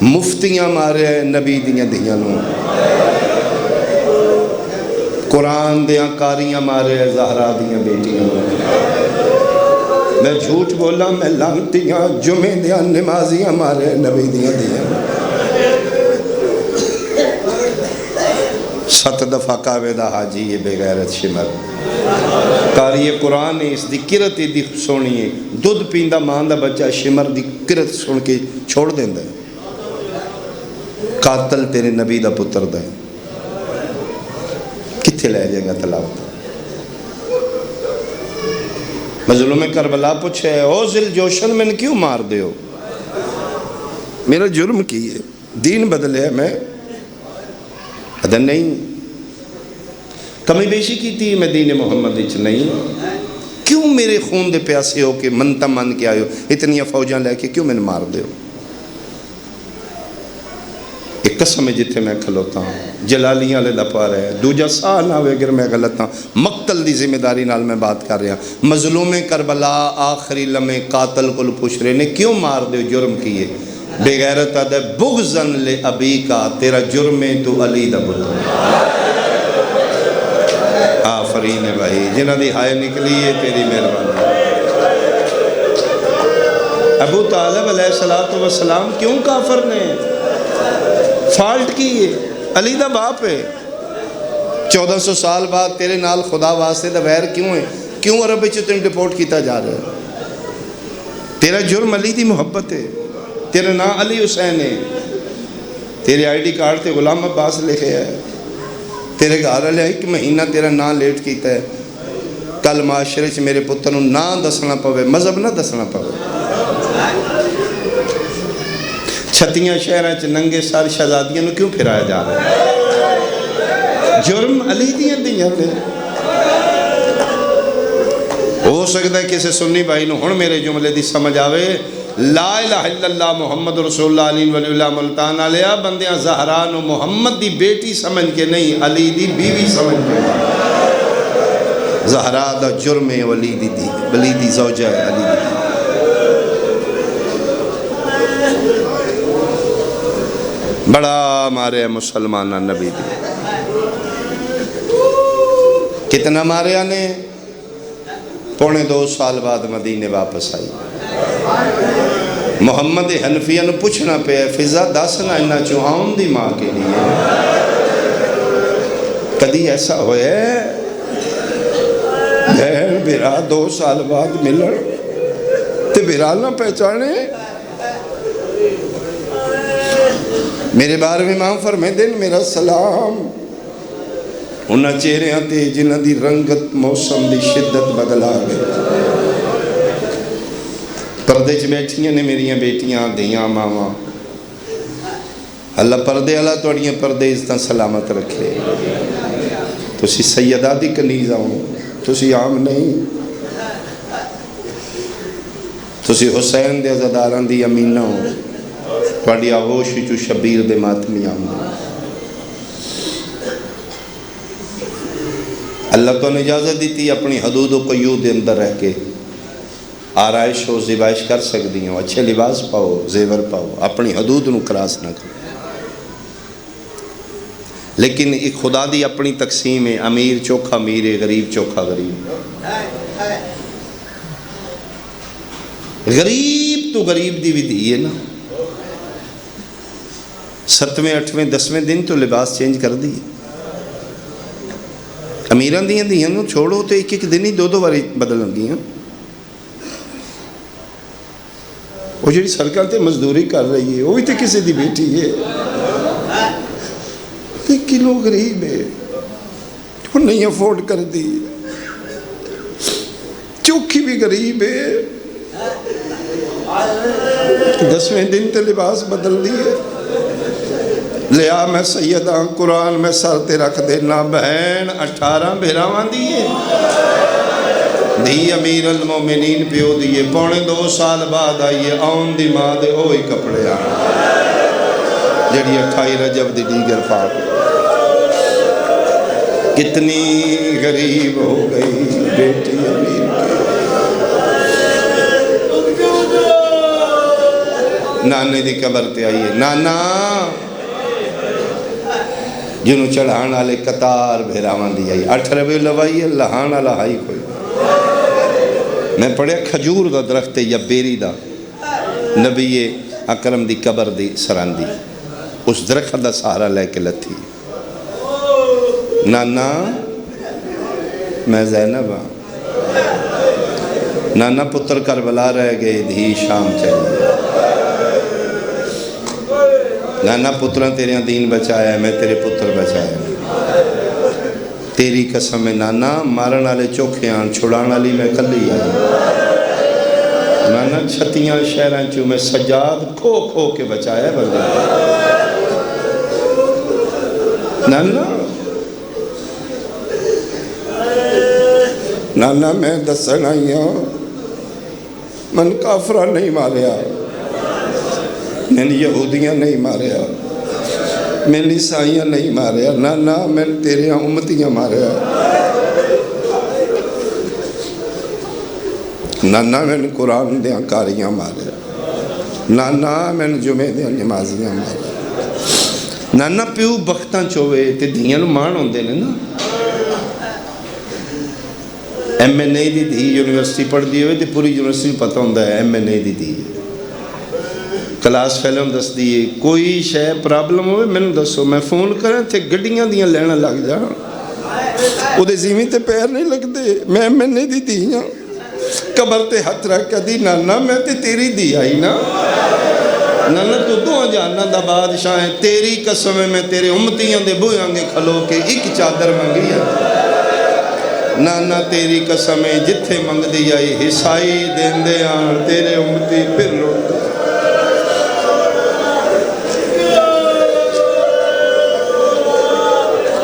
مفتیاں ماریا ہے نبی دیاں دیاں نو، قرآن دیاں کاریاں ماریا ہے زہرا دیاں بیٹیاں نو، میں جھوٹ بولا میں لانتیاں جمعے دیاں نمازیاں ماریا ہے نبی دیاں دیاں نو، 7 دفعہ کعبے دا حاجی یہ بے غیرت شمر، قاری قرآن اس دی کرت دی سونی ہے، دودھ پیندہ ماندہ بچہ شمر دی کرت سن کے چھوڑ دیندہ ہے، قاتل تیرے نبی دا پتر دا ہے، کتھے لے جائے گا تلاوت؟ مظلوم کربلا پوچھے او ذل جوشن میں کیوں مار دے ہو؟ میرا جرم کی ہے، دین بدلے ہے، میں ادھر نہیں، کمی بیشی کی تھی میں دین محمد اچھ نہیں، کیوں میرے خون دے پیاسے ہو کہ منتا من کے آئے ہو، اتنی فوجاں لے کے کیوں میں نے مار دے ہو؟ ایک قسم ہے جتھے میں کھلوتا ہوں، جلالیاں لے دپا رہے ہیں، دوجہ ساہ نہ ہوئے اگر میں غلط ہوں، مقتل دی ذمہ داری نال میں بات کر رہا ہوں، مظلوم کربلا آخری لمحے قاتل کو پوچھ رہے نے کیوں مار دے ہو، جرم کیے؟ بے غیرت آدھے بغضاً لے ابی کا، تیرا جرم ہے تو علی دا پتر، آفرین ہے بھائی، جنہ دی ہائے نکلی ہے تیری مہربانی۔ ابو طالب علیہ السلام کیوں کافر نے فالٹ کی ہے؟ علی دا باپ ہے، 1400 سال بعد تیرے نال خدا واسطے دا ویر کیوں ہے؟ کیوں عرب بچے تم ڈپورٹ کیتا جا رہے ہیں؟ تیرا جرم علی دی محبت ہے، تیرا نام علی حسین ہے، تیرے آئی ڈی کارڈ تے غلام عباس لکھے ہے، تیرے گھر والے ایک مہینہ تیرا نام لیٹ کیتا ہے، کل معاشرے چ میرے پتر نوں نام دسنا پوے، مذہب نہ دسنا پوے، چھتیاں شہراں چ ننگے سر شہزادیاں نوں کیوں پھرایا جا رہا ہے؟ جرم علی دیاں دیاں نے۔ ہو سکتا ہے کسی سنی بھائی نو ہن میرے جملے دی سمجھ آوے، لا الہ الا اللہ محمد رسول اللہ علیہ ولی اللہ ملتان علیہ بندیاں زہرا نو محمد دی بیٹی سمجھ کے نہیں، علی دی بیوی سمجھ کے، زہرا دا جرم ہے ولی دی زوجہ ہے علی دی۔ بڑا مارے مسلمانہ نبی دی، کتنا مارے نے؟ 2.25 سال بعد مدینے واپس آئی، محمد حنفیہ نو پوچھنا پہ فضا دسنا انہا چوہاؤں دی ماں کے لیے، کدی ایسا ہوئے بہن بیرا 2 سال بعد ملن تے بیرا نہ پہچانے؟ میرے 12ویں امام فرمائے دن میرا سلام انہاں چہریاں تے جنہ دی رنگت موسم دی شدت بدلا گئے، پردے چ بیٹھیاں نے میریاں بیٹیاں دیاں ماما، اللہ پردے اللہ توڑیاں پردے عزتاں سلامت رکھے، تسی سیدہ دی کنیزہ ہوں، تسی عام نہیں، تسی حسین دے عزداران دی امینہ ہوں، توڑی آغوشی چو شبیر دے ماتمیاں ہوں۔ اللہ کو اجازت دیتی اپنی حدود و قیود اندر رہ کے آرائش و زیبائش کر سکتی ہوں، اچھے لباس پاؤ، زیور پاؤ، اپنی حدود نو کراس نہ کرو۔ لیکن ایک خدا دی اپنی تقسیم ہے، امیر چوکھا امیر ہے، غریب چوکھا غریب۔ غریب تو غریب دی بھی دی ہے نا، 7ویں 8ویں 10ویں دن تو لباس چینج کر دی۔ امیران دیاں دیاں نو چھوڑو تو ایک ایک دن ہی 2 باری بدلن گیا۔ وہ جڑی سڑکاں تے مزدوری کر رہی ہے وہ بھی تے کسی دی بیٹی ہے، لیکن وہ غریب ہے، وہ نہیں افورڈ کر دی۔ چوکھی بھی غریب ہے، 10ویں دن تے لباس بدل دیے۔ لیا میں سیدہ قرآن میں سر تے رکھ دینا، بہن 18 بھیراواں دیئے دی امیر المومنین پیو دیئے، 2.25 سال بعد آئیے آن دی ماں دے ہوئی کپڑے آن جڑی 28 رجب دی دیگر پاک۔ کتنی غریب ہو گئی بیٹی امیر کی۔ نانے دی قبر تے آئیے، نانا جنہوں چڑھان آلے قطار بھیراوان دی آئی، 8 ربیع الاول ہے، لہان آلہ ہائی کوئی۔ میں پڑھیا کھجور دا درخت یا بیری دا، نبی اکرم دی قبر دی سراندی، اس درخت دا سہارا لے کے لتھی۔ نانا میں زینب ہاں، نانا پتر کربلا رہ گئے، دھی شام چلی۔ نانا پتران تیرے دین بچایا ہے، میں تیرے پتر بچایا ہے۔ تیری قسم ہے نانا، مارن والے چوکھے آن، چھڑان والی میں کلی آئی۔ نانا 36 شہران چوں میں سجاد کھو کھو کے بچایا بردہ۔ نانا نانا میں دسن آئی ہوں، من کافرہ نہیں ماریا، میں یہودیاں نہیں ماریا، میں عیسائیاں نہیں ماریا، نانا میں تیرے امتیاں ماریا، نانا میں قرآن دیاں کاریاں ماریا، نانا میں جمعہ دیاں نمازیاں ماریا۔ نانا پیو بختاں چوے تے دیاں نو مان ہوندے نے نا۔ ایم این اے دی دی یونیورسٹی پڑھ دی ہوئے تے پوری یونیورسٹی پتہ ہوندہ ہے ایم این اے دی دی کلاس فیلم دس دیئے، کوئی شے پرابلم ہوئے میں نے دسو، میں فون کریں تھے گڑیاں دیاں لینا لگ جا، او دے زمین تے پیر نہیں لگ دے، میں ایم این اے دی دیاں قبر تے ہتھ رکھ کے دی، نانا میں تے تیری دی آئی نا، نانا تو دعا جاننا دا بادشاہ ہے، تیری قسم میں تیرے امتیاں دے بویاں گے کھلو کے ایک چادر منگی ہے۔ نانا تیری قسم ہے جتھے منگ دی آئی حصائی دین دے آن، تیرے امتی پھر لوٹ دے۔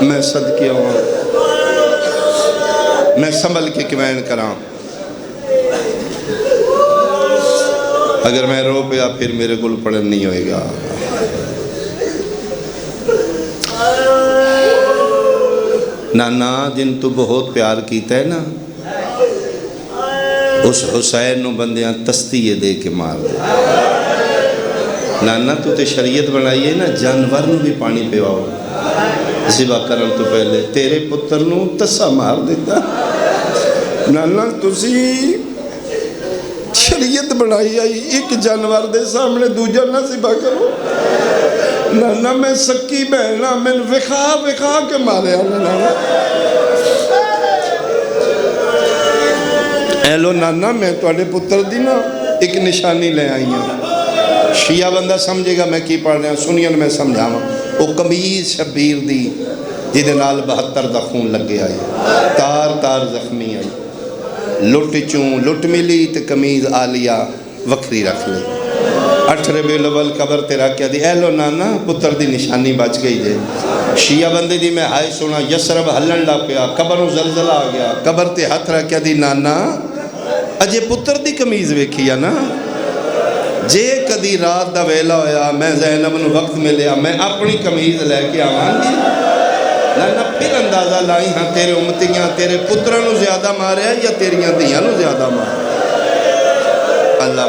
میں صدقے ہوں، میں سنبھل کے کمین کراں، اگر میں رو پیا پھر میرے گل پڑن نہیں ہوئے گا۔ نانا جن تو بہت پیار کیتا ہے نا، اس حسین نو بندیاں تستیے دے کے مار دے۔ نانا تو تے شریعت بنائیے نا، جانور نو بھی پانی پیواؤ ذبح کرن تو پہلے، تیرے پتر نو تسا مار دیتا۔ نانا تسی شریعت بنائی آئی، ایک جانور دے سامنے دوجہ نہ ذبح کرو۔ نانا میں سکی بہنا، میں وکھا کے مارے آنا نانا۔ اے لو نانا میں توڑے پتر دی نا ایک نشانی لے آئی ہیں، شیعہ بندہ سمجھے گا میں کی پڑھ رہا ہوں، سنین میں سمجھاؤں۔ وہ قمیض شبیر دی جیدے نال 72 دا خون لگے آئی، تار تار زخمی آئی، لٹ چون لٹ ملی تے قمیض آلیا وکھری رکھ لے۔ 8 ربیع الاول قبر تیرا کیا دی، اے لو نانا پتر دی نشانی بچ گئی دے۔ شیعہ بندے دی میں ہائے سنا، یسرب ہلن لا پیا، قبروں زلزلہ آ گیا، قبر تے ہاتھ رکھ کیا دی، نانا اجے پتر دی قمیض ویکھیا نا، جے کدی رات دا ویلا ہویا میں زینب نو وقت ملیا میں اپنی قمیض لے کے آوان گی۔ نانا پھر اندازہ لائی ہاں تیرے امتیاں تیرے پتروں نو زیادہ مارے یا تیریاں دیاں نو زیادہ مارے۔ اللہ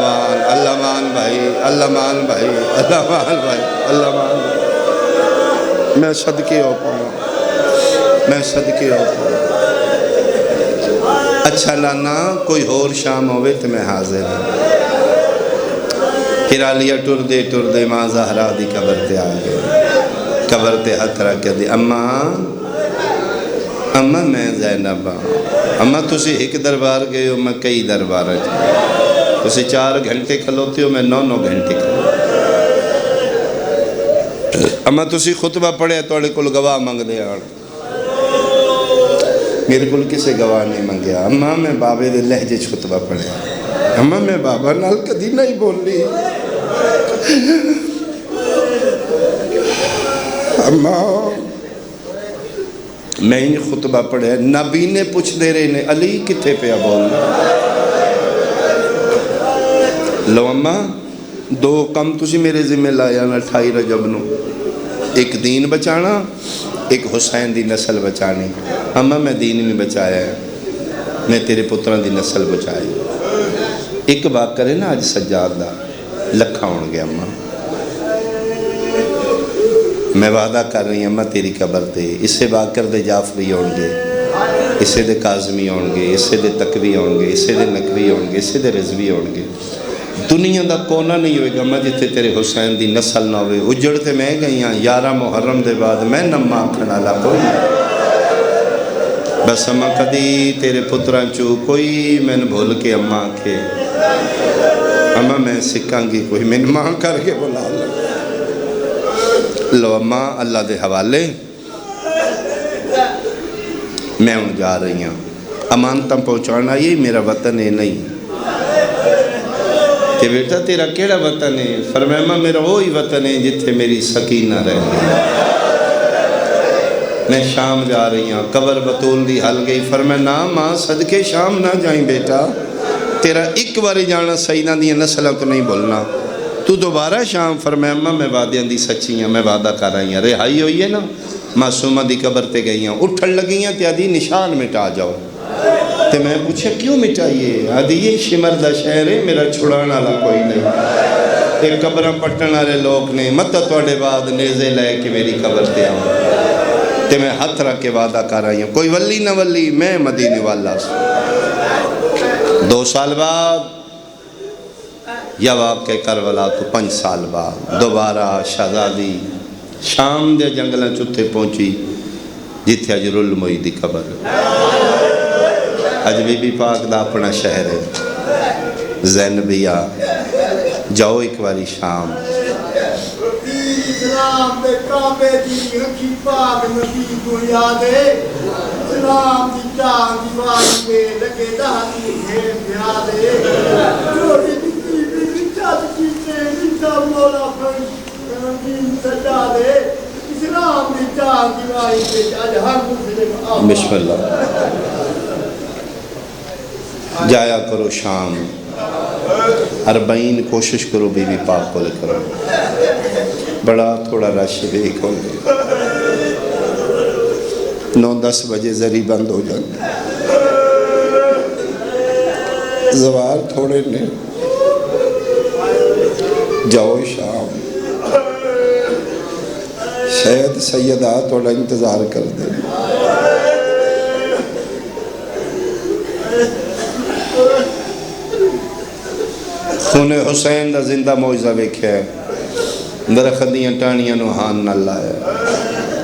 مان بھائی، اللہ مان بھائی، اللہ مان بھائی، اللہ مان بھائی۔ میں صدقے ہو پاؤں، میں صدقے ہو پاؤں۔ اچھا لانا کوئی اور شام ہوئے تو میں حاضر ہوں۔ پھر آلیا ٹر دے ماں زہرا دی قبر تے آ گئے، قبر تے ہاتھ رکھ کے دی اماں میں زینب ہاں۔ اماں تسی ایک دربار گئے ہو، میں کئی دربار ہیں، تسی 4 گھنٹے کھلوتے ہو، میں 9 گھنٹے کھلوتے۔ اماں تسی خطبہ پڑھے توڑے کل گواہ مانگ دے آڑ، میرے کل کسے گواہ نہیں مانگیا۔ اماں میں بابے دے لہجے خطبہ پڑھے، اماں میں بابا نال کدی نہیں بول لی، اماں میں ہی خطبہ پڑھے۔ نبی نے پوچھ دے رہے نے علی کتھے پہ بولنا۔ لو اماں 2 کم تسی میرے ذمہ لایا نا 28 رجب نو، ایک دین بچانا، ایک حسین دی نسل بچانی۔ اماں میں دین میں بچایا ہے، میں تیرے پتران دی نسل بچائی۔ ایک بات کرے نا آج سجاد دا لکھا ہون گیا اماں، میں وعدہ کر رہی اماں تیری قبر تے اسے باکر دے جعفری ہون گے، اسے دے کاظمی ہون گے، اسے دے تقوی ہون گے، اسے دے نقوی ہون گے، اسے دے رضوی ہون گے۔ دنیا دا کونا نہیں ہوئے گا اماں جتے تیرے حسین دی نسل نہ ہوئے۔ اجڑ تے میں گئی ہاں 11 محرم دے بعد میں نمہ کھنا لا کوئی، بس اماں کدی تیرے پتران چو کوئی میں نے بھول کے اماں کے اماں میں سکھاں گی کوئی میں ماں کر کے بلا لوں۔ لو اماں اللہ دے حوالے میں ان جا رہی ہوں، امانتاں پہنچانا یہ میرا وطن ہے نہیں کہ بیٹا تیرا کیڑا وطن ہے؟ فرمایا اماں میرا وہی وطن ہے جتھے میری سکینہ رہتی ہے۔ میں شام جا رہی ہوں، قبر بطول دی حل گئی۔ فرمایا نا ماں صدقے شام نہ جائیں بیٹا، تیرا ایک باری جانا سیدہ دی نسلہ تو نہیں بولنا، تو دوبارہ شام۔ فرمایا اماں میں وعدیاں دی سچی ہیں، میں وعدہ کر رہی ہیں، رہائی ہوئی ہے نا، معصومہ دی قبر تے گئی ہیں، اٹھن لگی ہیں تے آدھی نشان مٹا جاؤ۔ تے میں پوچھا کیوں مٹائیے؟ آدھی یہ شمر دا شہر ہے، میرا چھڑانا لا کوئی نہیں، ایک قبرہ پٹن آرے لوگ نے متہ توڑے بعد نیزے لے کے میری قبر تے آؤں۔ تے میں ہاتھ رکھ کے وعدہ کر رہی ہوں، کوئی ولی نہ ولی میں مدینے والا سے 2 سال بعد یا واقع کربلا تو 5 سال بعد دوبارہ شہزادی شام دے جنگلہ چتے پہنچی جتھے اج رلموئی دی قبر، اج بی بی پاک دا اپنا شہر ہے زینبیہ، جاؤ ایک باری شام۔ اسلام دے کعبے دی رکھی پاک نبی کو یاد ہے، اسلام دی چاہ دیواری میں لگے دہتی ہے یاد ہے، جوڑی دیتی بھی رچاد کیتے رچا مولا دین سجا دے، اسلام دی چاہ دیواری میں آج ہر مسلم آباد۔ بسم اللہ جایا کرو شام، 40 کوشش کرو بی بی پاک کو لے کرو، بڑا تھوڑا رش دیکھ ہو گئے، 9-10 بجے ذری بند ہو جاتے، زوار تھوڑے نے، جاؤ شام، شاید سیدہ تھوڑا انتظار کر دے۔ خون حسین دا زندہ موجزہ ویکھیا ہے، درخدیاں ٹانیاں نو ہان نہ لایا،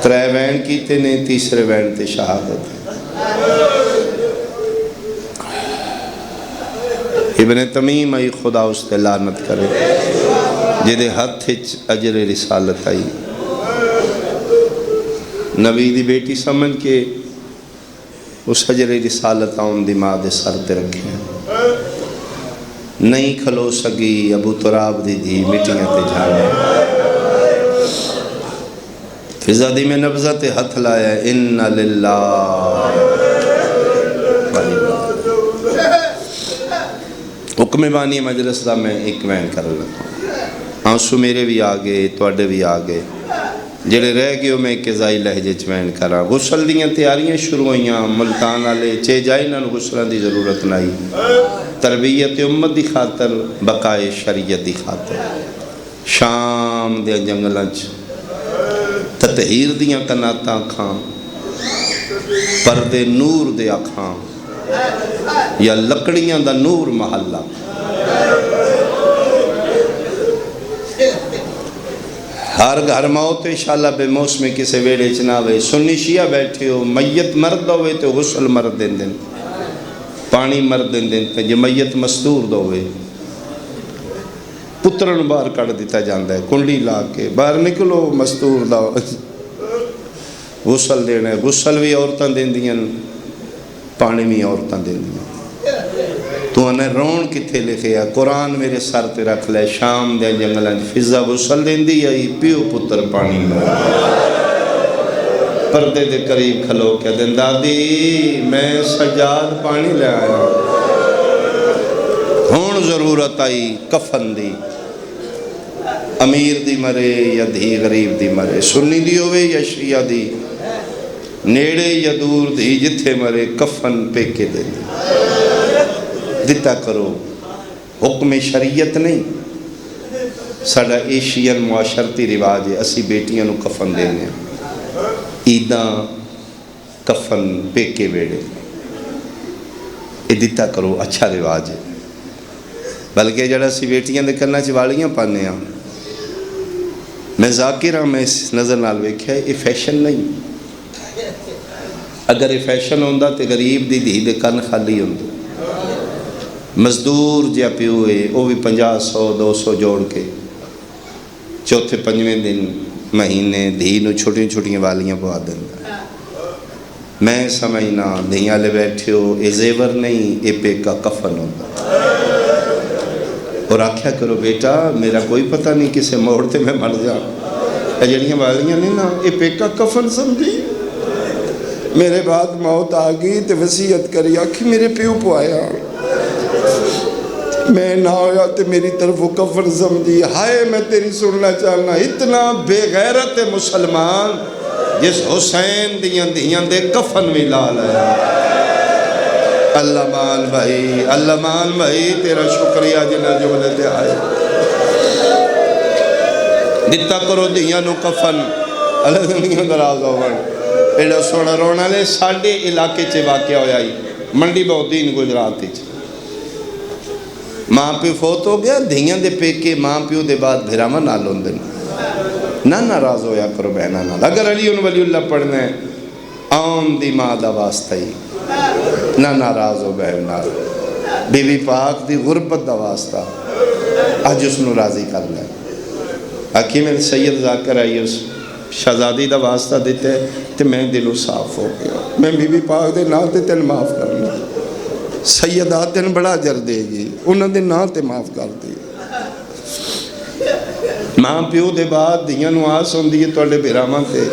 3 وین کیتے نے، 3 وین تے شہادت۔ ابن تمیم آئی خدا اس تے لعنت کرے جدے ہتھ اجر رسالت آئی، نبی دی بیٹی سمجھ کے اس اجر رسالت آن دی ماں دے سر تے رکھے نہیں کھلو سگی ابو تراب دی دھی مٹیاں تے جھاڑے، فضادی میں نبضہ تے ہتھ لایا اِنَّ لِلَّهِ۔ حکم بانی مجلس دا میں ایک وین کر لگا، آنسو میرے بھی آگے توڑے بھی آگے، جڑے رہ گئے میں قضائی لہجے چوین کرا۔ غسل دیاں تیاریاں شروع ہوئیاں، ملتان آلے چے جائے نہ غسلان دی ضرورت نہیں، تربیت امت دی خاطر، بقائے شریعت دی خاطر۔ شام دے جنگلانچ تطہیر دیاں کناتاں اکھاں، پردے نور دے اکھاں، یا لکڑیاں دا نور محلہ۔ ہر گھر موت انشاءاللہ بے موسم کسے ویڑے چناوے، سنی شیعہ بیٹھے ہو، میت مرد ہوئے تو غسل مرد دن دن، پانی مرد دن دن تے جے میت مستور دوئے پترن باہر کڑ دیتا جاندہ ہے، کنڈی لا کے باہر نکلو مستور دا غسل دینا ہے۔ غسل بھی عورتاں دین دیاں، پانی بھی عورتاں دین دیاں۔ تو انہیں رون کتھے لکھے ہے، قرآن میرے سر تے رکھ لے، شام دے جنگلیں فضا غسل دین دی آئی، پیو پتر پانی میں پردے دے قریب کھلو کے دن دادی میں سجاد پانی لے آیا، ہون ضرورت آئی کفن دی، امیر دی مرے یا دھی غریب دی مرے، سنی دی ہوئے یا شیعہ دی، نیڑے یا دور دی، جتھے مرے کفن پہ کے دے دی دیتا کرو۔ حکم شریعت نہیں، ساڑھا ایشین معاشرتی رواج ہے، اسی بیٹیاں نو کفن دینے عیداں کفن پہ کے بیڑے، یہ دیتا کرو، اچھا رواج ہے۔ بلکہ جڑا سی بیٹیاں دے کرنا چوالیاں پانے ہیں، میں ذاکر ہاں، میں اس نظر نال ویکھیا ہے، یہ فیشن نہیں۔ اگر یہ فیشن ہوندہ تے غریب دی دھی دے کن خالی ہوندہ، مزدور جیا پیوئے وہ بھی 50-100-200 جوڑ کے چوتھے پنجویں دن مہینے دھی نو چھوٹی چھوٹیاں والیاں پوا دینا۔ میں سمجھنا دھیاں لے بیٹھے ہو، اے زیور نہیں، اے پیکا کفن ہوندہ۔ اور آکھیا کرو بیٹا میرا کوئی پتہ نہیں کسے موڑتے میں مر جا، اے جڑیاں والیاں نہیں نا، اے پیکا کفن سمجھی، میرے بعد موت آگئی تے وصیت کری، آکھی میرے پیو پوایا، میں نہ ہویا تے میری طرف وہ کفن سمجھی۔ ہائے میں تیری سننا چاہنا، اتنا بے غیرت مسلمان جس حسین دیاں دیاں دے کفن بھی لا لیا۔ اللہ مان بھائی، اللہ مان بھائی، تیرا شکریہ جنہ جملے دے آئے، دیتا کرو دیاں نو کفن۔ اللہ دنیا دراز ہوگا ایڈا سوڑا رونا لے، ساڑھے علاقے چے واقعہ ہویا ہی، منڈی بہتین گجراتی چے، ماں پیو فوت ہو گیا، دھیاں دے پیکے ماں پیو دے بعد بھیراما نال ہوندن، نہ ناراض ہویا کرو بہنا نال۔ اگر علی ولی اللہ پڑھنا ہے آم دی ماں دا واسطہ ہی، نہ ناراض ہو بہن نال، بی بی پاک دی غربت دا واسطہ آج اس نو راضی کر لیں۔ آکھی میں سید ذاکر آئی اس شہزادی دا واسطہ دیتے تے میں دلو صاف ہو گیا، میں بی بی پاک دے نال تے تین معاف کرنا، سیدات دن بڑا جر دے گی، انہوں نے نہ تے معاف کر دی۔ ماں پیو دے بعد دیاں نو آس ہوندی ہے توڑے بیرامان تے،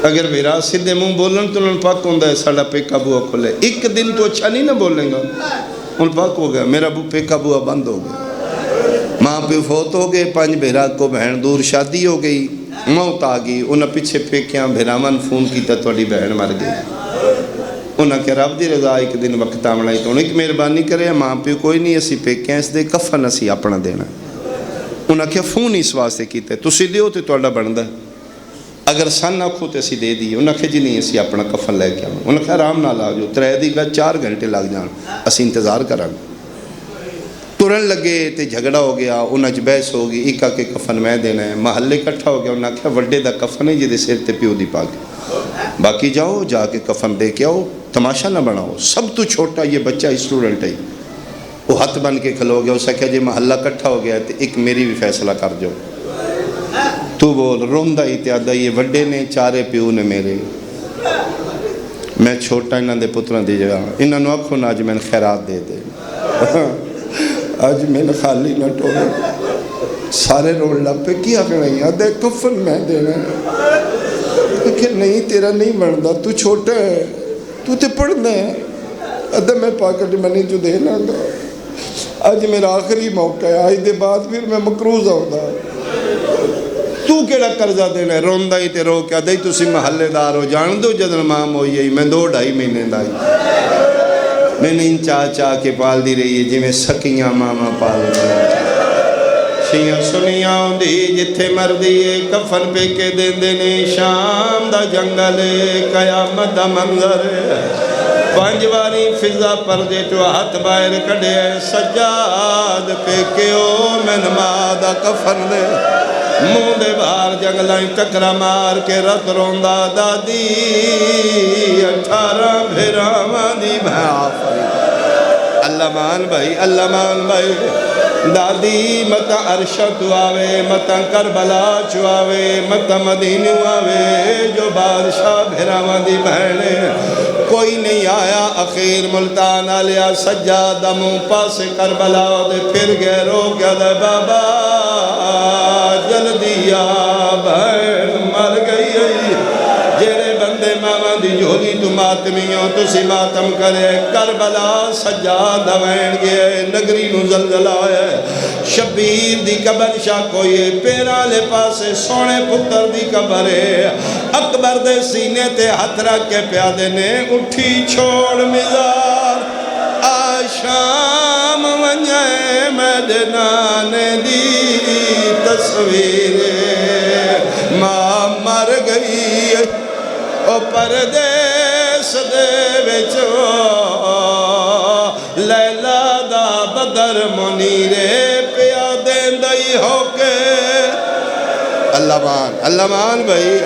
اگر بیرا سدھے منہ بولن تو انہوں پاک ہوندہ ہے ساڑھا پیکا بوا کھولے، ایک دن تو اچھا نہیں نہ بولیں گا، ان پاک ہو گیا، میرا پیکا بوا بند ہو گیا۔ ماں پیو فوت ہو گئے، 5 بھیرا کو بہن دور شادی ہو گئی، موت آگئی، انہوں پیچھے پیکیاں بھیرامان فون کی تا توڑی بہن مر گئی۔ انہاں کہ رب دی رضا ایک دن وقت آمڑائی تو انہیں کہ مہربانی کرے ماں پیو کوئی نہیں اسی پیکیں اس دے کفن اسی اپنا دینا۔ انہاں کہ فون اس واسطے کیتے تسی دیو تے توڑا بندہ اگر سن آکھو تے اسی دے دی، انہاں کہ جی نہیں اسی اپنا کفن لے کے آنا، انہاں کہ آرام نہ لا جو 3 دی گا 4 گھنٹے لگ جان اسی انتظار کران۔ ترن لگے تے جھگڑا ہو گیا، انہاں چ بحث ہو گئی، ایک کے کفن میں دینا ہے، محلے کٹھا ہو گیا، انہاں کہ وڈے دا کفن ہے جدے سر تے پیو دی پاک، باقی جاؤ جا کے کفن دے کے آؤ، تماشا نہ بناؤ، سب تو چھوٹا یہ بچہ اسٹوڈنٹ ہے، وہ ہاتھ بن کے کھلو گیا، اسے کہا جی محلہ کٹھا ہو گیا ہے ایک میری بھی فیصلہ کر جو، تو بول روندہ ہی تیادہ یہ وڈے نے 4 پیو نے میرے، میں چھوٹا انہاں دے پتران دی جگہ، انہاں نو اکھو نہ آج میں خیرات دے دے، آج میں نے خالی نہ ٹوڑے، سارے رون لگ پہ کیا کرنا ہے، آدھے کفن میں دینا ہے، کہ نہیں تیرا نہیں بڑھتا، تو چھوٹا ہے، تو تے پڑھنا ہے، آدھے میں پاکٹ منی جو دے لاں گا، آج میرا آخری موقع ہے، آج دے بعد پھر میں مقروض ہوتا، تو کیڑا قرضہ دینا ہے، روندہ ہی تے رو کیا دے تسی محلے دار ہو، جان دو جدن مام ہوئی ہے، میں 2-2.5 مہینے دائی، میں نے ان چاہ چاہ کے پال دی رہی ہے جی میں سکیاں ماما پال دی، سیاں سنیاں دی جتھے مردی کفن پہ کے دیندے نے شام دا جنگل قیامت دا منظر پانچ واری فضا پردے تو ہاتھ باہر کڑے سجاد پہ کیو میں نماز دا کفن دے منہ دے باہر جنگلائیں ٹکرا مار کے رت روندہ دادی 18 بھیراواں دی اللہ مان بھائی دادی متا عرشہ تو آوے متا کربلا چو آوے متا مدینہ آوے جو بادشاہ بھیراواں دی بہنے کوئی نہیں آیا اخیر ملتان آلیا سجادہ منہ پاس کربلا دے پھر گئے رو گیا دے بابا جلدی آ بہن مر گئی جیرے بندے ماما دی جھولی تو ماتمیوں تو سی ماتم کرے کربلا سجادہ وین گئے نگری نو زلزلہ ہے شبیر دی قبر شاہ کوئی پیرا لے پاسے سونے پتر دی قبر ہے اکبر دے سینے تے ہاتھ رکھ کے پیادے نے اٹھی چھوڑ مزار آشام ونجائے مدنان دی تصویر ماں مر گئی او پردیس دے وچو لیلہ دا بدر منیرے پیادے دائی ہو کے اللہ مان بھائی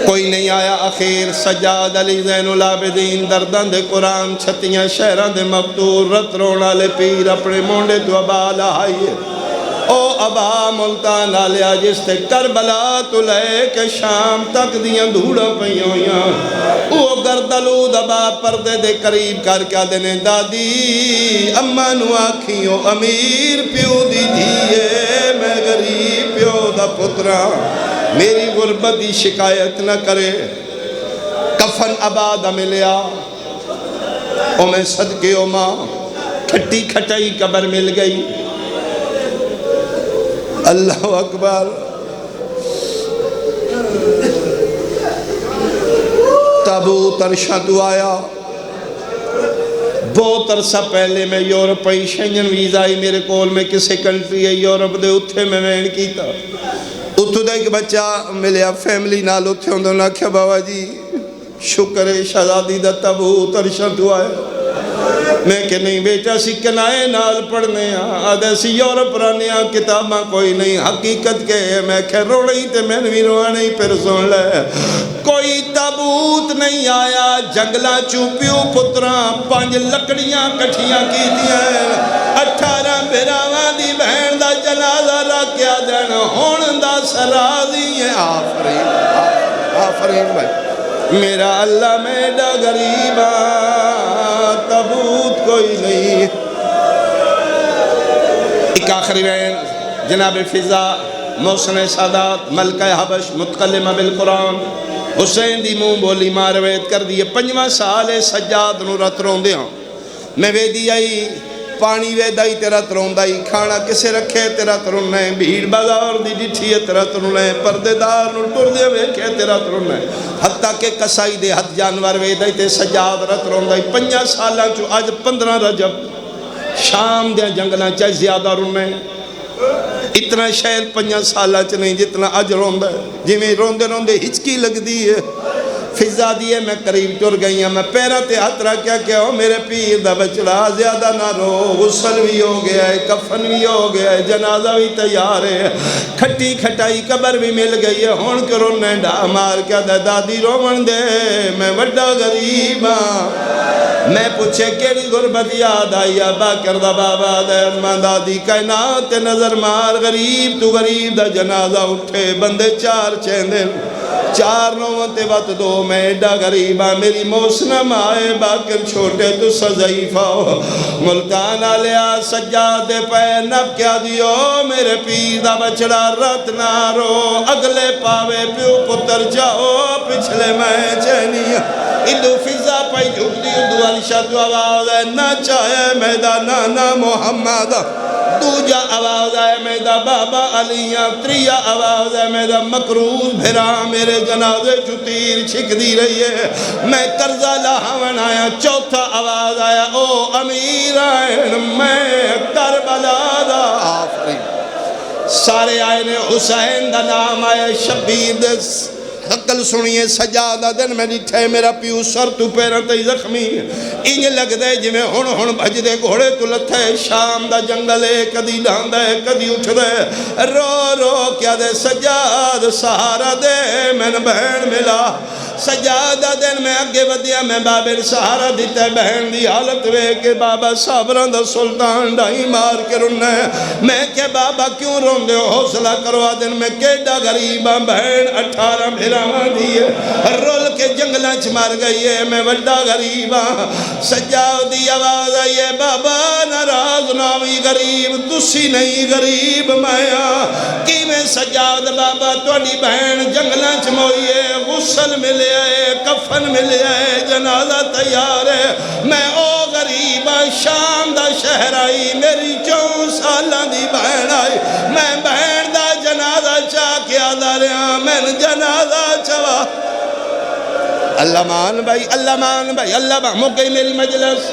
کوئی نہیں آیا اخیر سجاد علی زین العابدین دردان دے قرآن چھتیاں شہران دے مفتور رت رونا لے پیر اپنے مونڈے تو ابا لہائیے او ابا ملتان آلیا جس تے کربلا تو لے کے شام تک دیاں دھوڑا پہیویاں او گردلود ابا پردے دے قریب کر کیا دینے دادی اماں نو آکھیوں امیر پیو دی دیئے میں غریب پیو دا پترا میری غربتی شکایت نہ کرے کفن آباد ملیا او میں صدقے او ماں کھٹی کھٹائی قبر مل گئی اللہ اکبر تابوت عرشہ تو آیا بہت عرصہ پہلے میں یورپی شنجن ویزائی میرے کول میں کسے کنٹری ہے یورپ دے اتھے میں وین کی تھا اتھو دے ایک بچہ ملیا فیملی نال اتھے ہوندوں نہ کیا بابا جی شکر شہزادی دا تابوت عرشہ تو آیا میں کہ نہیں بیٹا سکنائے نال پڑھنے آدھے سی یورپ رانے کتاباں کوئی نہیں حقیقت کے میں کہ رو نہیں تے میں بھی روانے پھر سن لے کوئی تابوت نہیں آیا جنگلہ چوپیو پتران 5 لکڑیاں کٹھیاں کی دیا 18 بھیراواں دی بہن دا جنازہ رکھیا دین ہون دا سرازی ہے آفرین بھائی میرا اللہ میڈا غریبا تابوت کوئی نہیں ایک آخری بین جناب فضا محسن سادات ملکہ حبش متکلمہ بالقرآن حسین دی مون بولی مارویت کر دیئے 5واں سال سجاد نو رت رون دیا میں ویدی آئی پانی ویدائی تیرا تروندائی کھانا کسے رکھے تیرا ترنے بھیڑ بازار دی ڈٹھی ہے تیرا ترنے پردے دار نو ٹر دے ویکھے تیرا ترنے حتیٰ کہ کسائی دے ہتھ جانور ویدائی تے سجاد رت روندائی 5 سالاں چو آج 15 رجب شام دے جنگلاں چاہے زیادہ رونے اتنا شہر 5 سالاں چ نہیں جتنا اج روندہ ہے جی میں روندے روندے ہچکی لگ دی ہے فضا دیئے میں قریب ٹر گئی ہیں میں پیرہ تے ہاتھ رکھیا کیا ہو میرے پیر دا بچڑا زیادہ نہ رو غسل بھی ہو گیا ہے کفن بھی ہو گیا ہے جنازہ بھی تیار ہے کھٹی کھٹائی قبر بھی مل گئی ہے ہون کے رونے ڈا مار کیا دے دادی رومن دے میں وڈا غریب ہاں میں پوچھے کیڑی غربت یاد آئی با کردہ بابا دے ماں دادی کائنات نظر مار غریب تو غریب دا جنازہ اٹھے بندے 4 چیندے 4 نوانتے وقت 2 میں ایڈا غریبہ میری موسنم آئے باکر چھوٹے تو سزائیفہ ہو ملتان آلیا سجاد پہ نب کیا دیو میرے پیر دا بچڑا رت نارو اگلے پاوے پیو پتر جاؤ پچھلے میں چینیا ادو فضا پہ جھک دیو دو علیشہ تو آواز ہے نہ چاہے میدہ نانا محمد دوجا آواز ہے میرا بابا علیاں، تریا آواز ہے میرا مکروز بھرا میرے جنازے چتیر چھک دی رہی ہے، میں قرضہ لاہون آیا، چوتھا آواز آیا او امیر آئین میں کربلا دا آفرین، سارے آئے نے حسین دا نام آئے، شبیر دے حقل سنیے سجادہ دن میں لٹھے میرا پیو سر تو پیرن تے زخمی انج لگ دے جی میں ہن بھج دے گھوڑے تو لتھے شام دا جنگلے کدی ڈان دے کدی اٹھ دے رو رو کیا دے سجاد سہارا دے میں بہن ملا سجادہ دن میں اگے ودیا میں بابر سہارا دیتے بہن دی حالت وے کہ بابا صابران دا سلطان ڈائی مار کے رننے میں کہ بابا کیوں رون دے حوصلہ کرو دن میں کیڈا غریبا بہن 18 بھیراوان دیئے رول کے جنگلہ مار گئی ہے میں وڈا غریبا سجاد دی آواز آئیے بابا ناراض ناوی غریب تسی نہیں غریب مایا کی میں سجاد بابا توڑی بہن جنگلہ موئیے غسل ملے آئے کفن ملے آئے جنازہ تیار ہے میں او غریبہ شام دا شہر آئی میری 4 سالہ دی بہن آئی میں بہن دا جنازہ چاہ کیا داریا میں جنازہ چاہ اللہ مان بھائی اللہ مان مقیم المجلس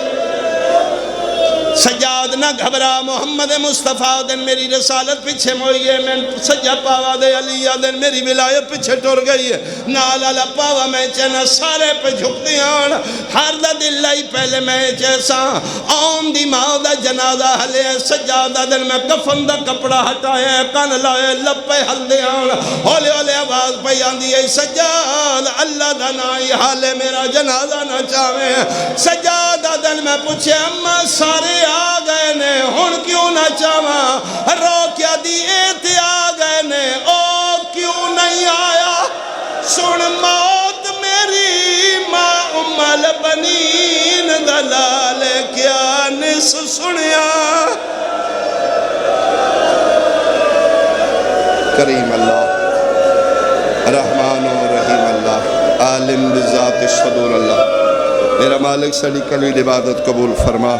سجاد نہ گھبرا محمد مصطفیٰ دن میری رسالت پیچھے موئی ہے میں سجا پاوا دے علیہ دن میری ولایت پیچھے ٹور گئی ہے نالا پاوا میں چینا سارے پہ جھکتی آن ہر دا دل لائی پہلے میں چیسا آم دی ماں دا جنازہ حلے سجادہ دن میں کفن دا کپڑا ہٹائے کان لائے لب پہ حل دے آن ہولے ہولے آواز پہ آندی ہے سجاد اللہ دا نائی حالے میرا جنازہ نہ چاہے سجادہ دن میں پوچھے اما سارے آ گئے نے ہن کیوں نہ چاہاں رو کیا دی ایتے آ گئے نے او کیوں نہیں آیا سن موت میری ماں امال بنین دلال کیا نس سنیا کریم اللہ رحمان و رحیم اللہ عالم بذات صدور اللہ میرا مالک سڑی کلوی عبادت قبول فرما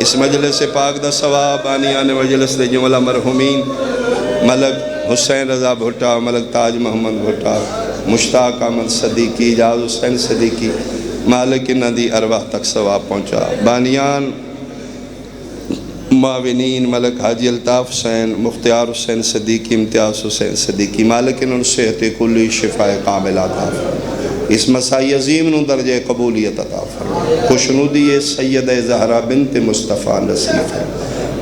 اس مجلس پاک دا ثواب آنیان مجلس دے جملہ مرحومین ملک حسین رضا بھٹا ملک تاج محمد بھٹا مشتاق احمد صدیقی اجاز حسین صدیقی مالک ندی ارواح تک ثواب پہنچا بانیان معاونین ملک حاجی الطاف حسین مختار حسین صدیقی امتیاز حسین صدیقی مالک ان صحت کلی شفاء کاملات اس مسائی عظیم نو درجہ قبولیت عطا فرما خوشنودی سید زہرا بنت مصطفیٰ نصیف ہے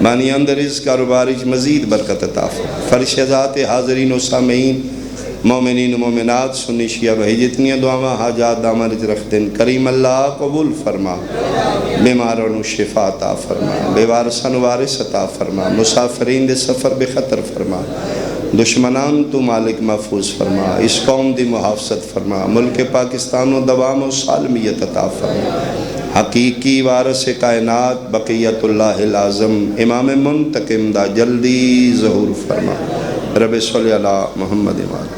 مانی اندر اس کاروبارج مزید برکت عطا فرما فرش ذات حاضرین و سامعین مومنین و مومنات سنی شیعہ بھائی جتنی دعاواں حاجات دامرج رکھ دن کریم اللہ قبول فرما بیماروں شفا عطا فرما بے وارثان وارث عطا فرما مسافرین دے سفر بے خطر فرما دشمنان تو مالک محفوظ فرما اس قوم دی محافظت فرما ملک پاکستان و دوام و سالمیت عطا فرما حقیقی وارث کائنات بقیت اللہ العظم امام منتقم دا جلدی ظہور فرما رب صلی اللہ محمد امام